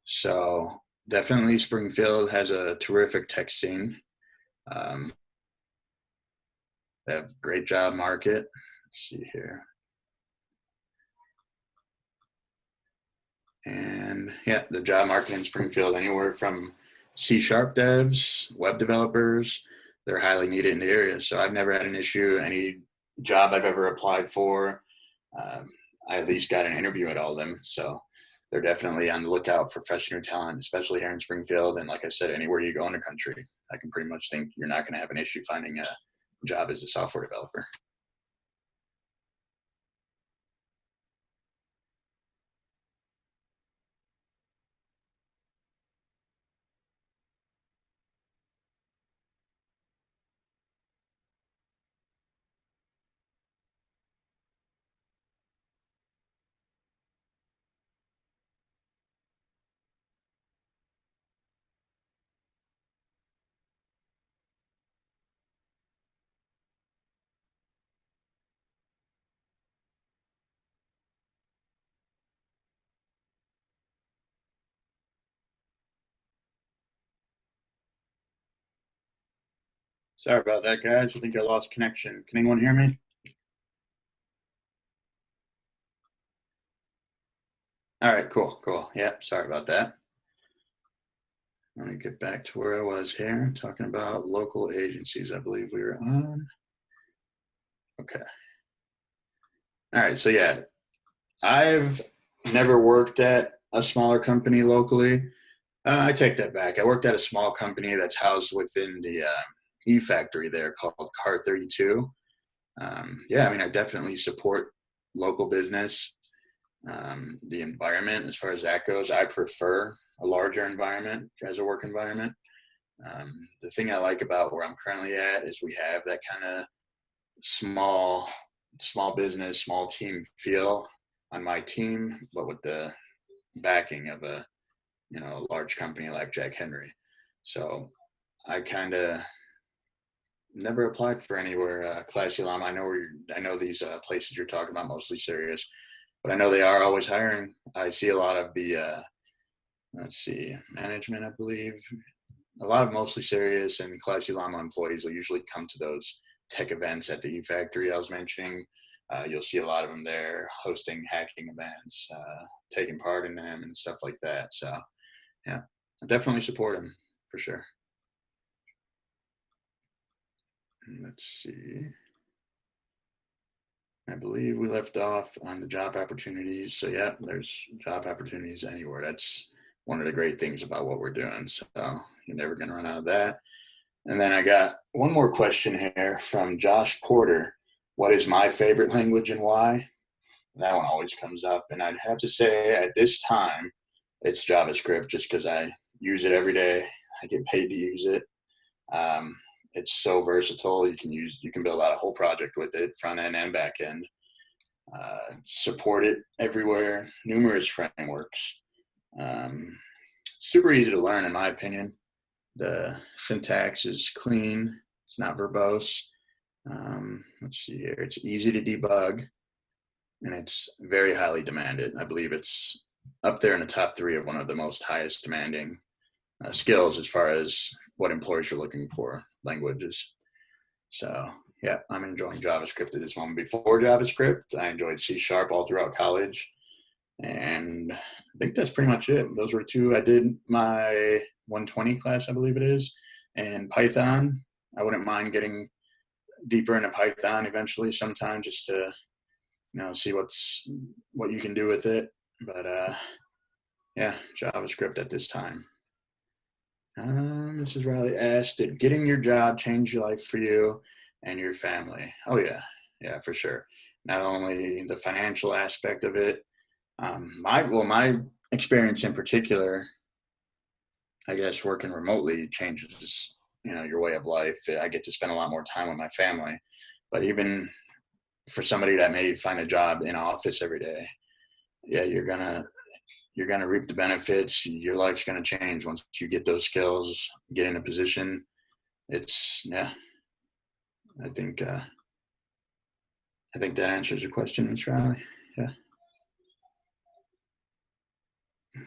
So definitely Springfield has a terrific tech scene. They have a great job market. Let's see here. And yeah, the job market in Springfield, anywhere from C# devs, web developers, they're highly needed in the area. So I've never had an issue. Any job I've ever applied for, I at least got an interview at all of them. So they're definitely on the lookout for fresh new talent, especially here in Springfield. And like I said, anywhere you go in the country, I can pretty much think you're not going to have an issue finding a job as a software developer. Sorry about that, guys. I think I lost connection. Can anyone hear me? All right, cool. Yep, sorry about that. Let me get back to where I was here, talking about local agencies, I believe we were on. Okay. All right, so yeah, I've never worked at a smaller company locally. I take that back. I worked at a small company that's housed within the e-factory there called Car 32. Yeah, I mean, I definitely support local business. The environment, as far as that goes, I prefer a larger environment as a work environment. The thing I like about where I'm currently at is we have that kind of small business, small team feel on my team, but with the backing of a large company like Jack Henry. So I kind of never applied for anywhere Classy Llama. I know these places you're talking about, mostly serious, but I know they are always hiring. I see a lot of the management, I believe. A lot of mostly serious and Classy Llama employees will usually come to those tech events at the e-factory I was mentioning. You'll see a lot of them there hosting hacking events, taking part in them and stuff like that. So yeah, I definitely support them for sure. let's see. I believe we left off on the job opportunities. So yeah, there's job opportunities anywhere. That's one of the great things about what we're doing. So you're never going to run out of that. And then I got one more question here from Josh Porter. What is my favorite language and why? That one always comes up. And I'd have to say at this time, it's JavaScript just because I use it every day. I get paid to use it. It's so versatile. You can build out a whole project with it, front end and back end. Support it everywhere. Numerous frameworks. Super easy to learn, in my opinion. The syntax is clean. It's not verbose. Let's see here. It's easy to debug, and it's very highly demanded. I believe it's up there in the top 3 of one of the most highest demanding skills as far as what employers are looking for, languages. So yeah, I'm enjoying JavaScript at this moment. Before JavaScript, I enjoyed C# all throughout college. And I think that's pretty much it. Those were 2. I did my 120 class, I believe it is, and Python. I wouldn't mind getting deeper into Python eventually sometime just to, see what you can do with it. But yeah, JavaScript at this time. Mrs. Riley asked, did getting your job change your life for you and your family? Oh yeah, for sure. Not only the financial aspect of it, my experience in particular, I guess working remotely changes, your way of life. I get to spend a lot more time with my family, but even for somebody that may find a job in office every day, yeah, you're gonna reap the benefits. Your life's gonna change once you get those skills, get in a position. I think that answers your question, Ms. Riley. Yeah.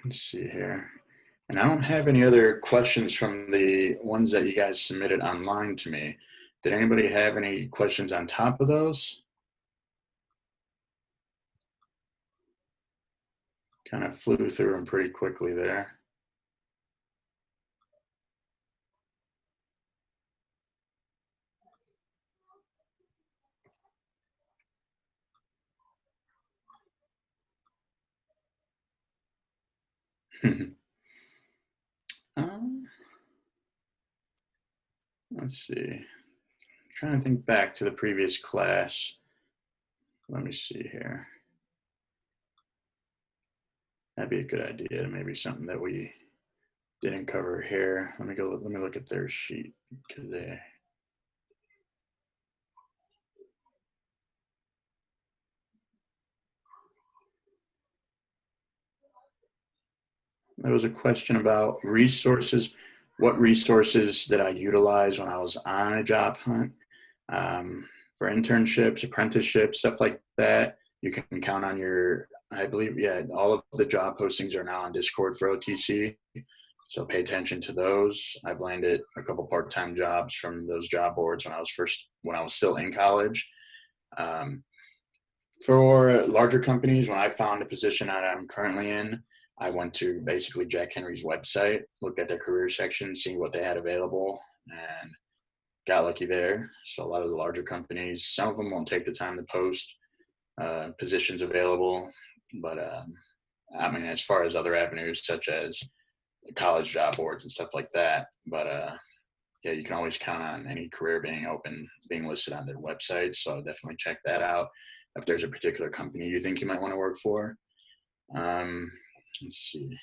Let's see here. And I don't have any other questions from the ones that you guys submitted online to me. Did anybody have any questions on top of those? Kind of flew through them pretty quickly there. Let's see. Trying to think back to the previous class. Let me see here. That'd be a good idea. Maybe something that we didn't cover here. Let me look at their sheet because there was a question about resources. What resources did I utilize when I was on a job hunt? For internships, apprenticeships, stuff like that. You can count on I believe, all of the job postings are now on Discord for OTC. So pay attention to those. I've landed a couple part-time jobs from those job boards when I was still in college. For larger companies, when I found a position that I'm currently in, I went to basically Jack Henry's website, looked at their career section, see what they had available, and got lucky there. So a lot of the larger companies, some of them won't take the time to post positions available, but as far as other avenues such as college job boards and stuff like that, but you can always count on any career being listed on their website. So definitely check that out if there's a particular company you think you might want to work for. Let's see.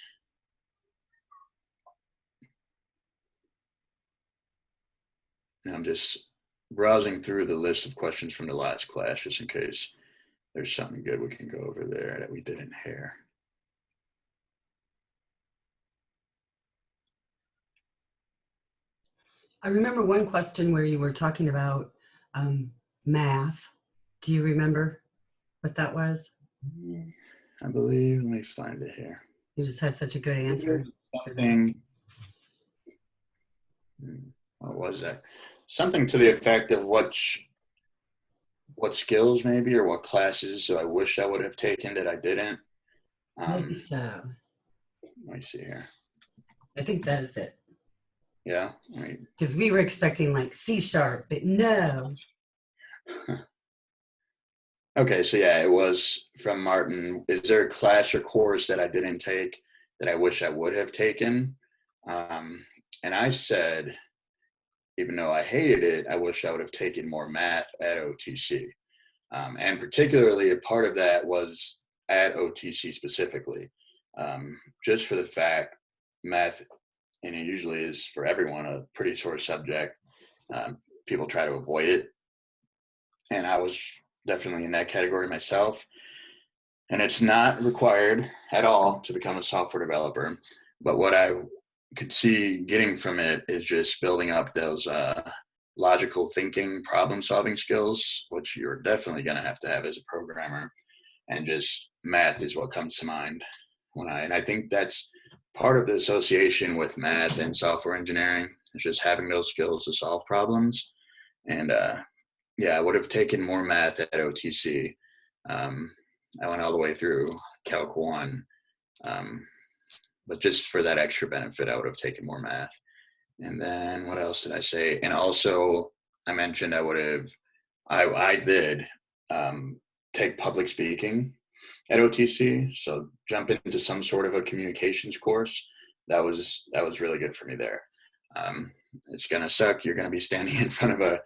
And I'm just browsing through the list of questions from the last class just in case there's something good we can go over there that we didn't hear. I remember one question where you were talking about math. Do you remember what that was? I believe, let me find it here. You just had such a good answer. What was that? Something to the effect of what skills maybe, or what classes I wish I would have taken that I didn't. Maybe so. Let me see here. I think that is it. Yeah. Right. Because we were expecting like C#, but no. Okay, so yeah, it was from Martin. Is there a class or course that I didn't take that I wish I would have taken? And I said, even though I hated it, I wish I would have taken more math at OTC. And particularly a part of that was at OTC specifically, just for the fact math, and it usually is for everyone, a pretty sore subject. People try to avoid it. And I was definitely in that category myself. And it's not required at all to become a software developer. But what I could see getting from it is just building up those logical thinking, problem solving skills, which you're definitely going to have as a programmer. And just math is what comes to mind and I think that's part of the association with math and software engineering is just having those skills to solve problems. And yeah, I would have taken more math at OTC. I went all the way through Calc 1. But just for that extra benefit, I would have taken more math. And then what else did I say? And also, I mentioned I did take public speaking at OTC. So jump into some sort of a communications course. That was really good for me there. It's going to suck. You're going to be standing in front of a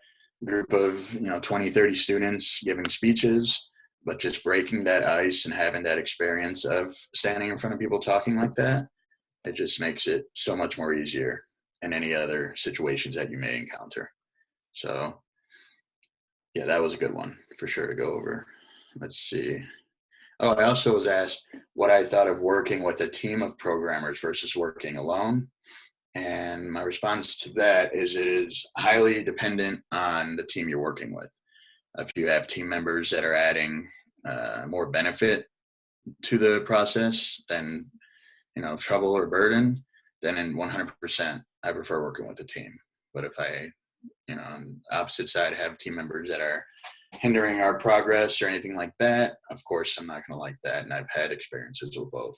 group of 20, 30 students giving speeches, but just breaking that ice and having that experience of standing in front of people talking like that, it just makes it so much more easier in any other situations that you may encounter. So yeah, that was a good one for sure to go over. Let's see. Oh, I also was asked what I thought of working with a team of programmers versus working alone. And my response to that is it is highly dependent on the team you're working with. If you have team members that are adding more benefit to the process than trouble or burden, then in 100%, I prefer working with a team. But if I, on the opposite side, have team members that are hindering our progress or anything like that, of course, I'm not going to like that. And I've had experiences with both.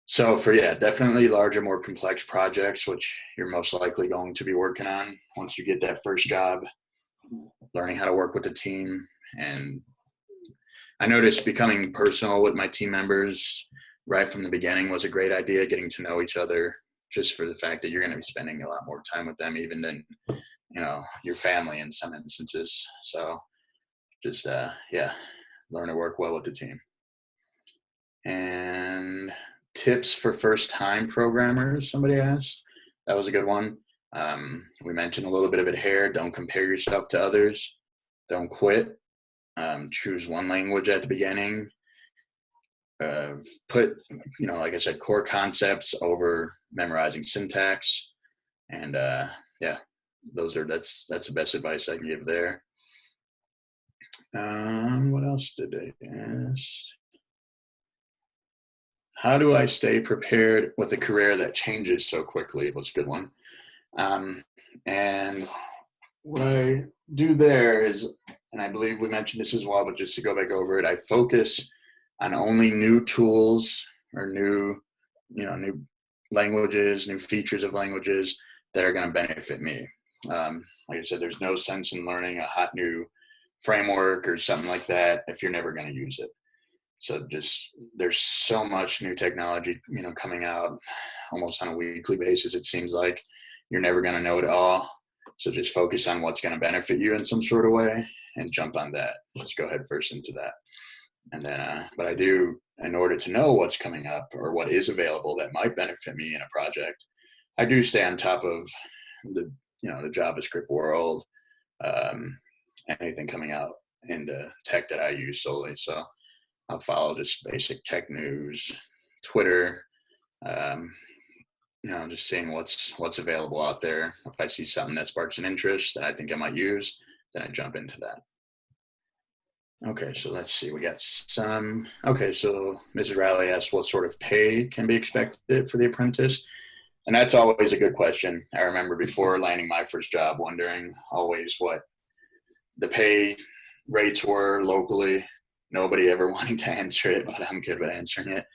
So definitely larger, more complex projects, which you're most likely going to be working on once you get that first job, learning how to work with the team. And I noticed becoming personal with my team members right from the beginning was a great idea, getting to know each other just for the fact that you're going to be spending a lot more time with them, even than, your family in some instances. So just, learn to work well with the team. And tips for first-time programmers, somebody asked. That was a good one. We mentioned a little bit of it here. Don't compare yourself to others. Don't quit. Choose one language at the beginning. Put, like I said, core concepts over memorizing syntax. And that's the best advice I can give there. What else did they ask? How do I stay prepared with a career that changes so quickly? Was a good one. And what I do there is, and I believe we mentioned this as well, but just to go back over it, I focus on only new tools or new languages, new features of languages that are going to benefit me. Like I said, there's no sense in learning a hot new framework or something like that if you're never going to use it. So there's so much new technology, coming out almost on a weekly basis. It seems like you're never going to know it all. So just focus on what's going to benefit you in some sort of way and jump on that. Just go head first into that. And then, but I do, in order to know what's coming up or what is available that might benefit me in a project, I do stay on top of the JavaScript world, anything coming out in the tech that I use solely. So I'll follow just basic tech news, Twitter, just seeing what's available out there. If I see something that sparks an interest that I think I might use, then I jump into that. Okay, so let's see. We got some. Okay, so Mrs. Riley asked what sort of pay can be expected for the apprentice. And that's always a good question. I remember before landing my first job wondering always what the pay rates were locally. Nobody ever wanting to answer it, but I'm good with answering it.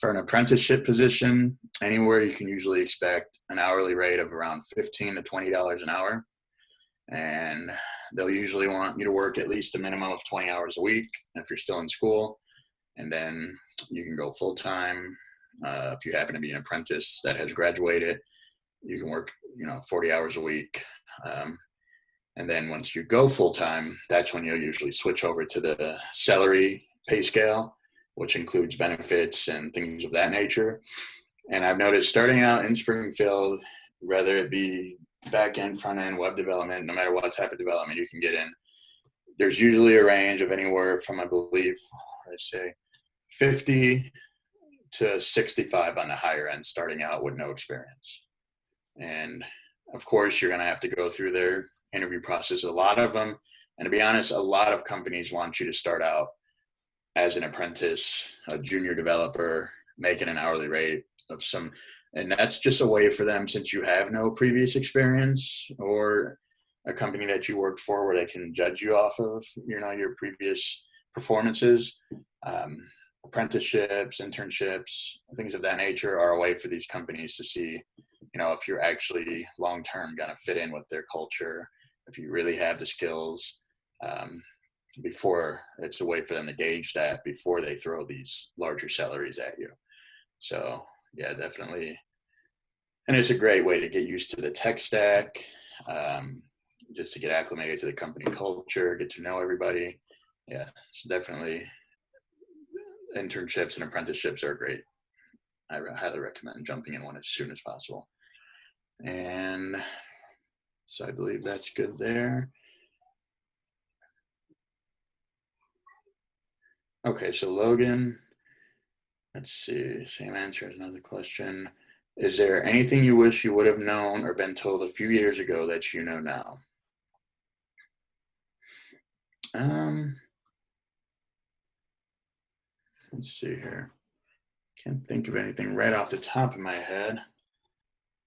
For an apprenticeship position, anywhere you can usually expect an hourly rate of around $15 to $20 an hour. And they'll usually want you to work at least a minimum of 20 hours a week if you're still in school. And then you can go full-time. If you happen to be an apprentice that has graduated, you can work, 40 hours a week. And then once you go full-time, that's when you'll usually switch over to the salary pay scale, which includes benefits and things of that nature. And I've noticed starting out in Springfield, whether it be back-end, front-end, web development, no matter what type of development you can get in, there's usually a range of anywhere from, I believe, let's say 50 to 65 on the higher end starting out with no experience. And of course, you're going to have to go through their interview process. A lot of them, and to be honest, a lot of companies want you to start out as an apprentice, a junior developer, making an hourly rate of some, and that's just a way for them, since you have no previous experience or a company that you worked for where they can judge you off of, your previous performances. Apprenticeships, internships, things of that nature are a way for these companies to see, if you're actually long-term going to fit in with their culture, if you really have the skills, before it's a way for them to gauge that before they throw these larger salaries at you. So yeah, definitely. And it's a great way to get used to the tech stack, just to get acclimated to the company culture, get to know everybody. Yeah, so definitely internships and apprenticeships are great. I highly recommend jumping in one as soon as possible. And so I believe that's good there. Okay, so Logan, let's see, same answer as another question. Is there anything you wish you would have known or been told a few years ago that you know now? Let's see here. Can't think of anything right off the top of my head.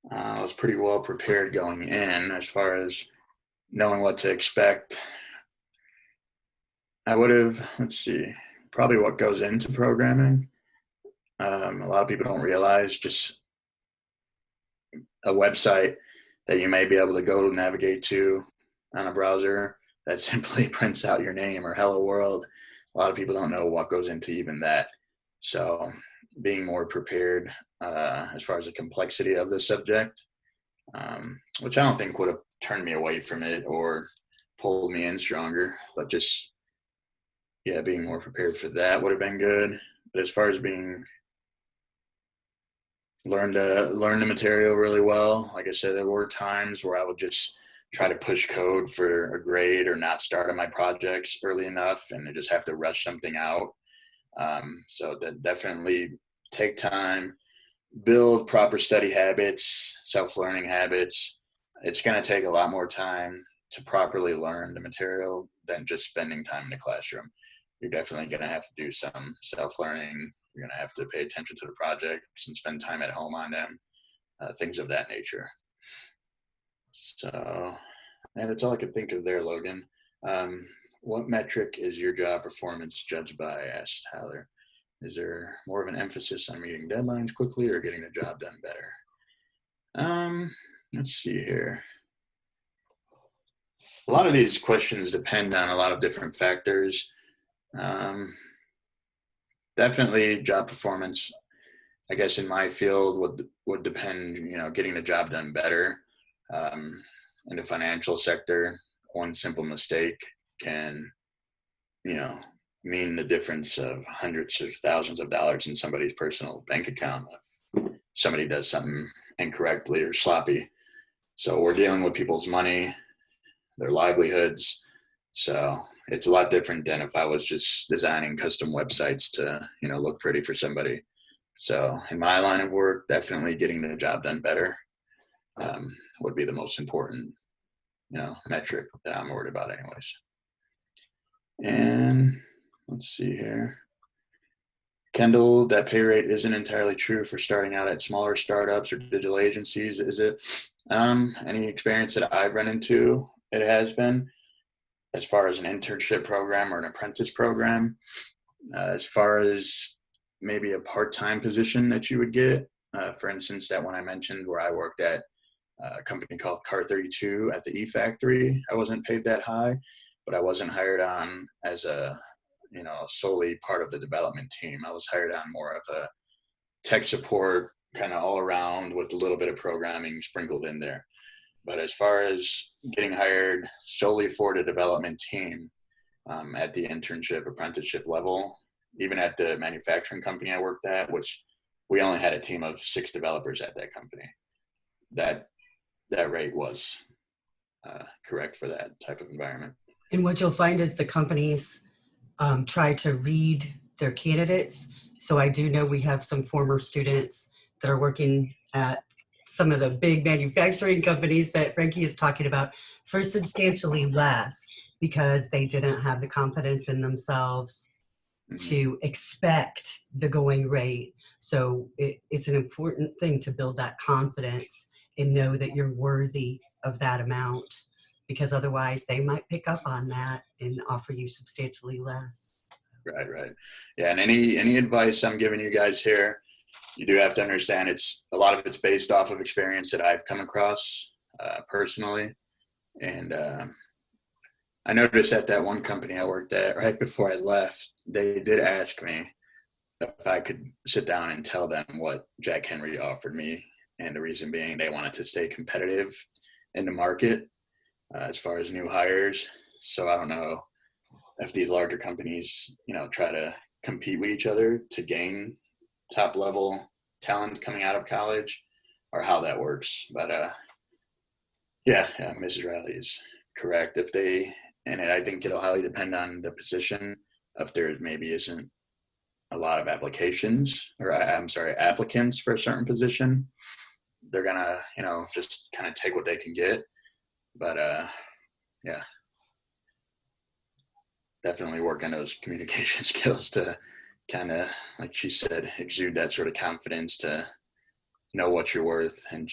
I was pretty well prepared going in as far as knowing what to expect. I would have, let's see, probably what goes into programming. A lot of people don't realize just a website that you may be able to go navigate to on a browser that simply prints out your name or hello world. A lot of people don't know what goes into even that. So being more prepared as far as the complexity of the subject, which I don't think would have turned me away from it or pulled me in stronger, but just, yeah, being more prepared for that would have been good. But as far as learn the material really well, like I said, there were times where I would just try to push code for a grade or not start on my projects early enough and just have to rush something out. So that definitely take time, build proper study habits, self-learning habits. It's going to take a lot more time to properly learn the material than just spending time in the classroom. You're definitely going to have to do some self-learning. You're going to have to pay attention to the projects and spend time at home on them, things of that nature. So, yeah, that's all I could think of there, Logan. What metric is your job performance judged by? Asked Tyler. Is there more of an emphasis on meeting deadlines quickly or getting the job done better? Let's see here. A lot of these questions depend on a lot of different factors. Definitely job performance, I guess in my field would depend, getting the job done better. In the financial sector, one simple mistake can, mean the difference of hundreds of thousands of dollars in somebody's personal bank account if somebody does something incorrectly or sloppy. So we're dealing with people's money, their livelihoods. So it's a lot different than if I was just designing custom websites to, look pretty for somebody. So in my line of work, definitely getting the job done better would be the most important, metric that I'm worried about anyways. And let's see here. Kendall, that pay rate isn't entirely true for starting out at smaller startups or digital agencies, is it? Any experience that I've run into, it has been. As far as an internship program or an apprentice program, as far as maybe a part-time position that you would get. For instance, that one I mentioned where I worked at a company called Car 32 at the E-Factory. I wasn't paid that high, but I wasn't hired on as a, solely part of the development team. I was hired on more of a tech support, kind of all around with a little bit of programming sprinkled in there. But as far as getting hired solely for the development team at the internship, apprenticeship level, even at the manufacturing company I worked at, which we only had a team of 6 developers at that company, that rate was correct for that type of environment. And what you'll find is the companies try to read their candidates. So I do know we have some former students that are working at some of the big manufacturing companies that Frankie is talking about for substantially less because they didn't have the confidence in themselves to expect the going rate. So it's an important thing to build that confidence and know that you're worthy of that amount, because otherwise they might pick up on that and offer you substantially less. Right. Yeah, and any advice I'm giving you guys here, you do have to understand a lot of it's based off of experience that I've come across personally. And I noticed at that one company I worked at, right before I left, they did ask me if I could sit down and tell them what Jack Henry offered me. And the reason being they wanted to stay competitive in the market as far as new hires. So I don't know if these larger companies, try to compete with each other to gain top level talent coming out of college, or how that works. But yeah, Mrs. Riley is correct. I think it'll highly depend on the position. If there maybe isn't a lot of applicants for a certain position, they're gonna, just kind of take what they can get. But yeah, definitely work on those communication skills to kind of, like she said, exude that sort of confidence to know what you're worth and,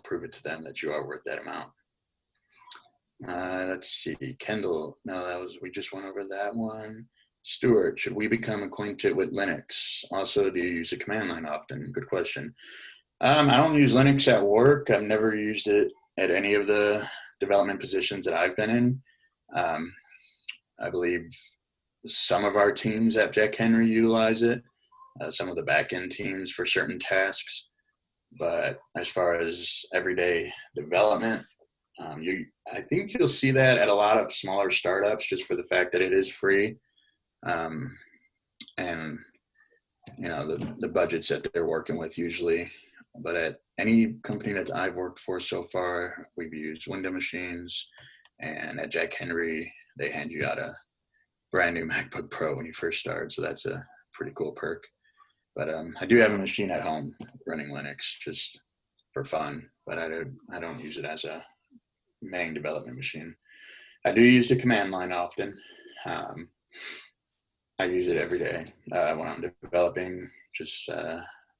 prove it to them that you are worth that amount. Let's see, Kendall. No, we just went over that one. Stuart, should we become acquainted with Linux? Also, do you use the command line often? Good question. I don't use Linux at work. I've never used it at any of the development positions that I've been in. I believe some of our teams at Jack Henry utilize it, some of the back-end teams for certain tasks. But as far as everyday development, I think you'll see that at a lot of smaller startups just for the fact that it is free. And, the budgets that they're working with usually. But at any company that I've worked for so far, we've used window machines. And at Jack Henry, they hand you out a brand new MacBook Pro when you first start. So that's a pretty cool perk. But I do have a machine at home running Linux just for fun, but I don't use it as a main development machine. I do use the command line often. I use it every day when I'm developing, just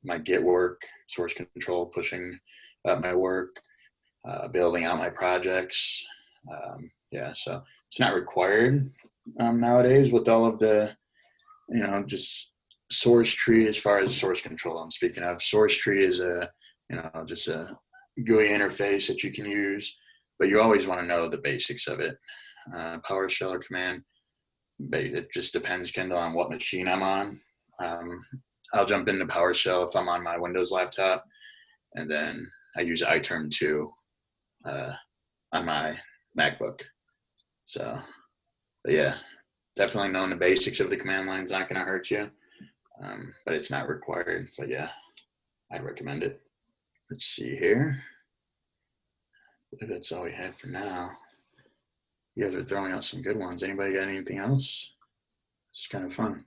my Git work, source control, pushing up my work, building out my projects. So it's not required nowadays with all of the, just source tree. As far as source control I'm speaking of, source tree is just a GUI interface that you can use, but you always want to know the basics of it. PowerShell or command, it just depends, Kendall, on what machine I'm on. I'll jump into PowerShell if I'm on my Windows laptop, and then I use iTerm 2 on my MacBook. So, but yeah, definitely knowing the basics of the command line is not going to hurt you, but it's not required. But yeah, I recommend it. Let's see here. I think that's all we have for now. You guys are throwing out some good ones. Anybody got anything else? It's kind of fun.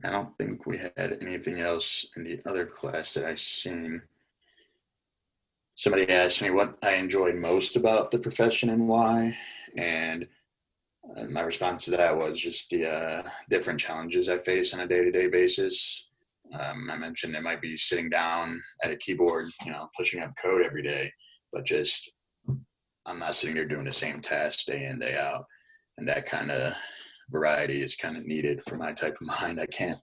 I don't think we had anything else in the other class that I seen. Somebody asked me what I enjoyed most about the profession and why, and my response to that was just the different challenges I face on a day-to-day basis. I mentioned it might be sitting down at a keyboard, pushing up code every day, but just I'm not sitting there doing the same task day in, day out. And that kind of variety is kind of needed for my type of mind. I can't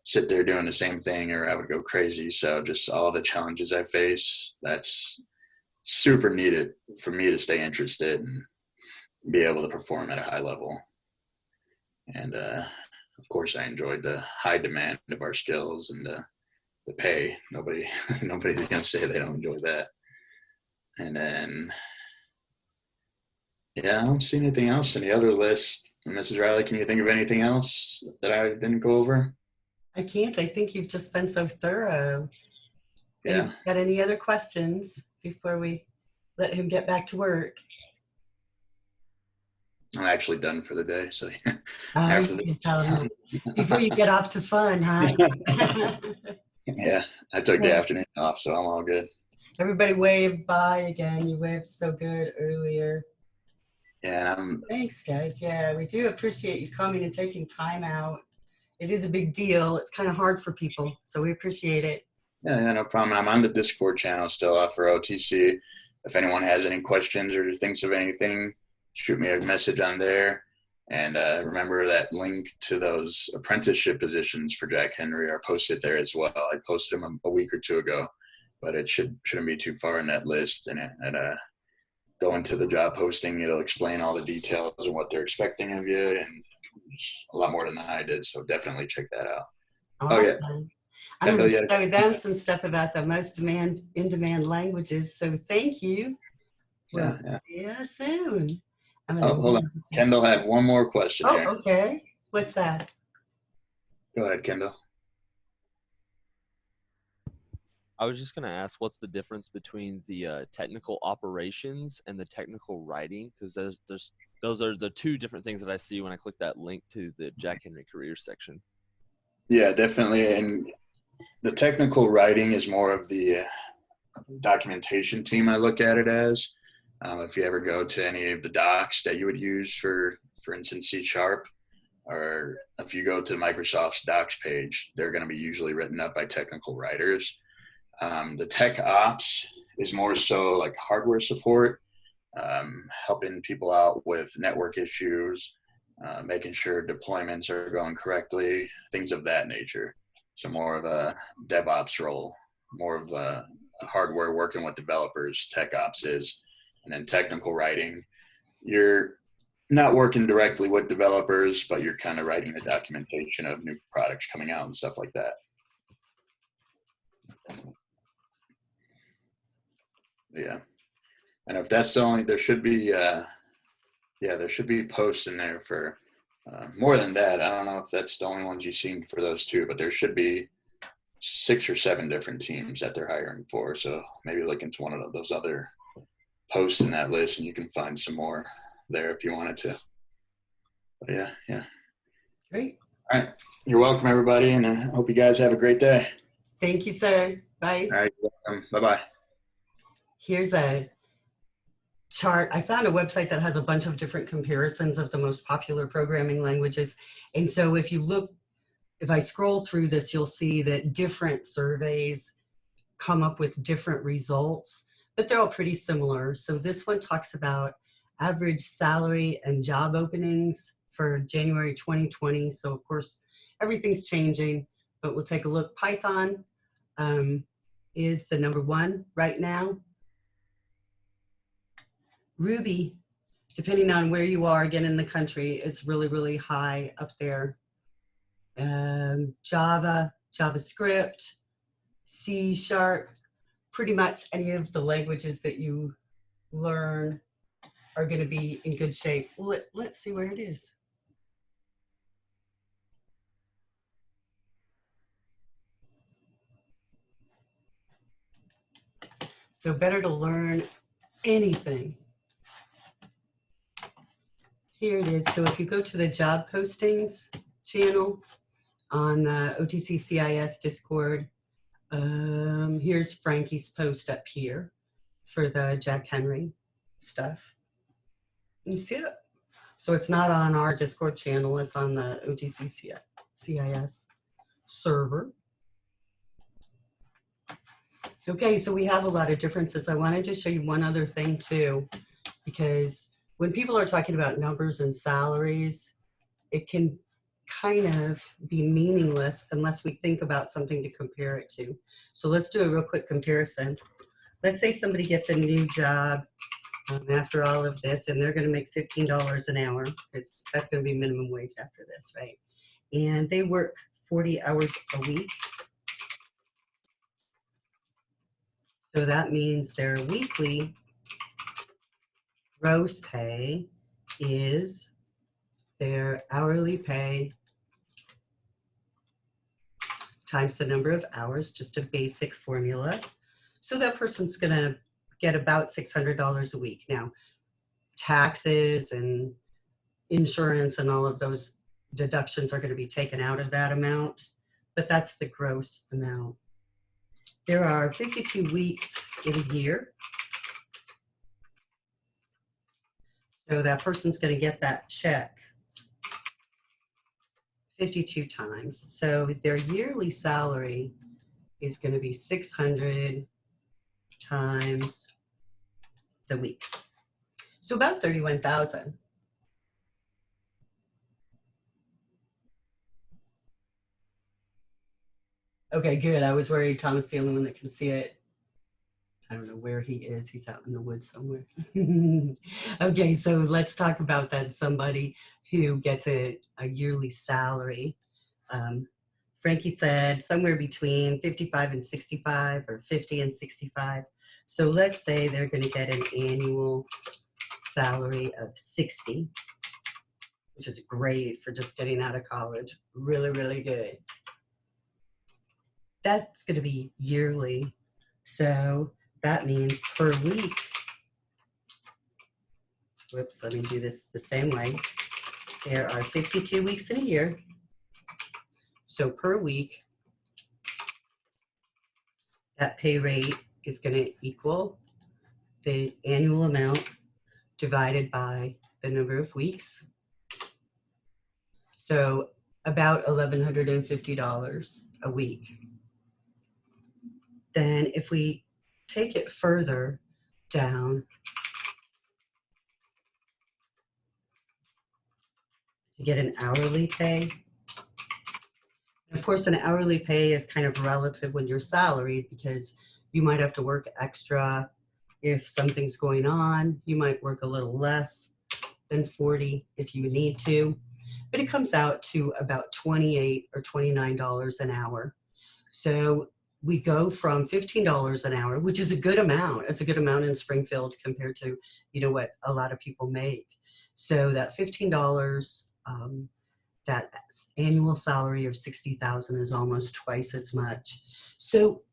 sit there doing the same thing or I would go crazy. So just all the challenges I face, that's super needed for me to stay interested and be able to perform at a high level. And of course, I enjoyed the high demand of our skills and the pay. Nobody's going to say they don't enjoy that. And then, yeah, I don't see anything else in the other list. Mrs. Riley, can you think of anything else that I didn't go over? I can't. I think you've just been so thorough. Yeah. Got any other questions before we let him get back to work? I'm actually done for the day. So After before you get off to fun, huh? Yeah, I took the afternoon off, so I'm all good. Everybody waved by again. You waved so good earlier. Yeah. Thanks, guys. Yeah, we do appreciate you coming and taking time out. It is a big deal. It's kind of hard for people, so we appreciate it. Yeah, no problem. I'm on the Discord channel still for OTC. If anyone has any questions or thinks of anything, shoot me a message on there. And remember that link to those apprenticeship positions for Jack Henry are posted there as well. I posted them a week or two ago, but it shouldn't be too far in that list. And go into the job posting. It'll explain all the details and what they're expecting of you, and a lot more than I did. So definitely check that out. Awesome. Oh yeah. I'm going to show them some stuff about the most in-demand languages. So thank you. Well, yeah, soon. Hold on. Kendall had one more question here. Okay. What's that? Go ahead, Kendall. I was just going to ask, what's the difference between the technical operations and the technical writing? Because those are the two different things that I see when I click that link to the Jack Henry careers section. Yeah, definitely. And the technical writing is more of the documentation team, I look at it as. If you ever go to any of the docs that you would use for instance, C#, or if you go to Microsoft's docs page, they're going to be usually written up by technical writers. The tech ops is more so like hardware support, helping people out with network issues, making sure deployments are going correctly, things of that nature. So more of a DevOps role, more of a hardware working with developers, tech ops is. And then technical writing, you're not working directly with developers, but you're kind of writing the documentation of new products coming out and stuff like that. Yeah. And if that's the only, there should be posts in there for more than that. I don't know if that's the only ones you've seen for those two, but there should be 6 or 7 different teams that they're hiring for. So maybe look into one of those other posts in that list and you can find some more there if you wanted to. But yeah. Great. All right. You're welcome, everybody, and I hope you guys have a great day. Thank you, sir. Bye. All right. Welcome. Bye-bye. Here's a chart. I found a website that has a bunch of different comparisons of the most popular programming languages. And so if I scroll through this, you'll see that different surveys come up with different results, but they're all pretty similar. So this one talks about average salary and job openings for January 2020. So of course, everything's changing, but we'll take a look. Python is the #1 right now. Ruby, depending on where you are again in the country, is really, really high up there. Java, JavaScript, C#, pretty much any of the languages that you learn are going to be in good shape. Let's see where it is. So better to learn anything. Here it is. So if you go to the job postings channel on the OTC CIS Discord, here's Frankie's post up here for the Jack Henry stuff. You see it? So it's not on our Discord channel, it's on the OTC CIS server. Okay, so we have a lot of differences. I wanted to show you one other thing too, because when people are talking about numbers and salaries, it can kind of be meaningless unless we think about something to compare it to. So let's do a real quick comparison. Let's say somebody gets a new job after all of this, and they're going to make $15 an hour, because that's going to be minimum wage after this, right? And they work 40 hours a week. So that means their weekly gross pay is their hourly pay times the number of hours, just a basic formula. So that person's going to get about $600 a week. Now, taxes and insurance and all of those deductions are going to be taken out of that amount, but that's the gross amount. There are 52 weeks in a year. So that person's going to get that check 52 times. So their yearly salary is going to be 600 times the weeks. So about 31,000. Okay, good. I was worried Tom's the only one that can see it. I don't know where he is. He's out in the woods somewhere. Okay, so let's talk about that. Somebody who gets a yearly salary. Frankie said somewhere between 55 and 65 or 50 and 65. So let's say they're going to get an annual salary of 60, which is great for just getting out of college. Really, really good. That's going to be yearly. So that means per week, whoops, let me do this the same way. There are 52 weeks in a year. So per week, that pay rate is going to equal the annual amount divided by the number of weeks. So about $1,150 a week. Then if we take it further down to get an hourly pay, of course, an hourly pay is kind of relative when you're salaried, because you might have to work extra if something's going on. You might work a little less than 40 if you need to, but it comes out to about $28 or $29 an hour. So we go from $15 an hour, which is a good amount. It's a good amount in Springfield compared to, what a lot of people make. So that $15, that annual salary of 60,000 is almost twice as much. So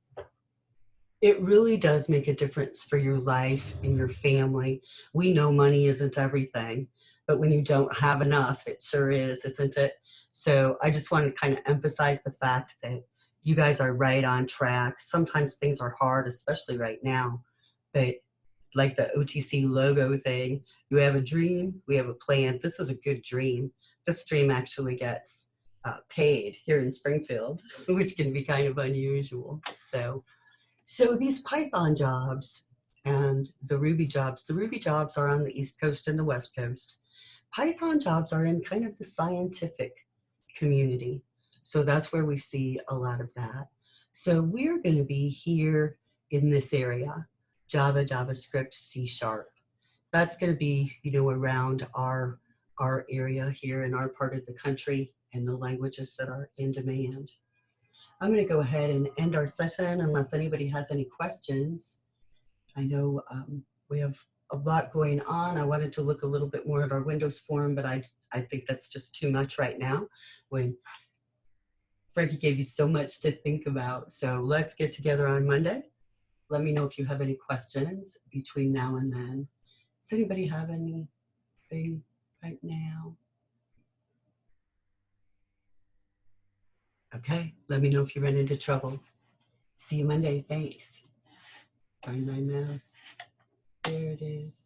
it really does make a difference for your life and your family. We know money isn't everything, but when you don't have enough, it sure is, isn't it? So I just want to kind of emphasize the fact that you guys are right on track. Sometimes things are hard, especially right now, but like the OTC logo thing, you have a dream, we have a plan. This is a good dream. This dream actually gets paid here in Springfield, which can be kind of unusual. So these Python jobs and the Ruby jobs are on the East Coast and the West Coast. Python jobs are in kind of the scientific community. So that's where we see a lot of that. So we're going to be here in this area, Java, JavaScript, C#. That's going to be, around our area here in our part of the country and the languages that are in demand. I'm going to go ahead and end our session unless anybody has any questions. I know we have a lot going on. I wanted to look a little bit more at our Windows form, but I think that's just too much right now when Frankie gave you so much to think about. So let's get together on Monday. Let me know if you have any questions between now and then. Does anybody have anything right now? Okay, let me know if you run into trouble. See you Monday, thanks. Find my mouse. There it is.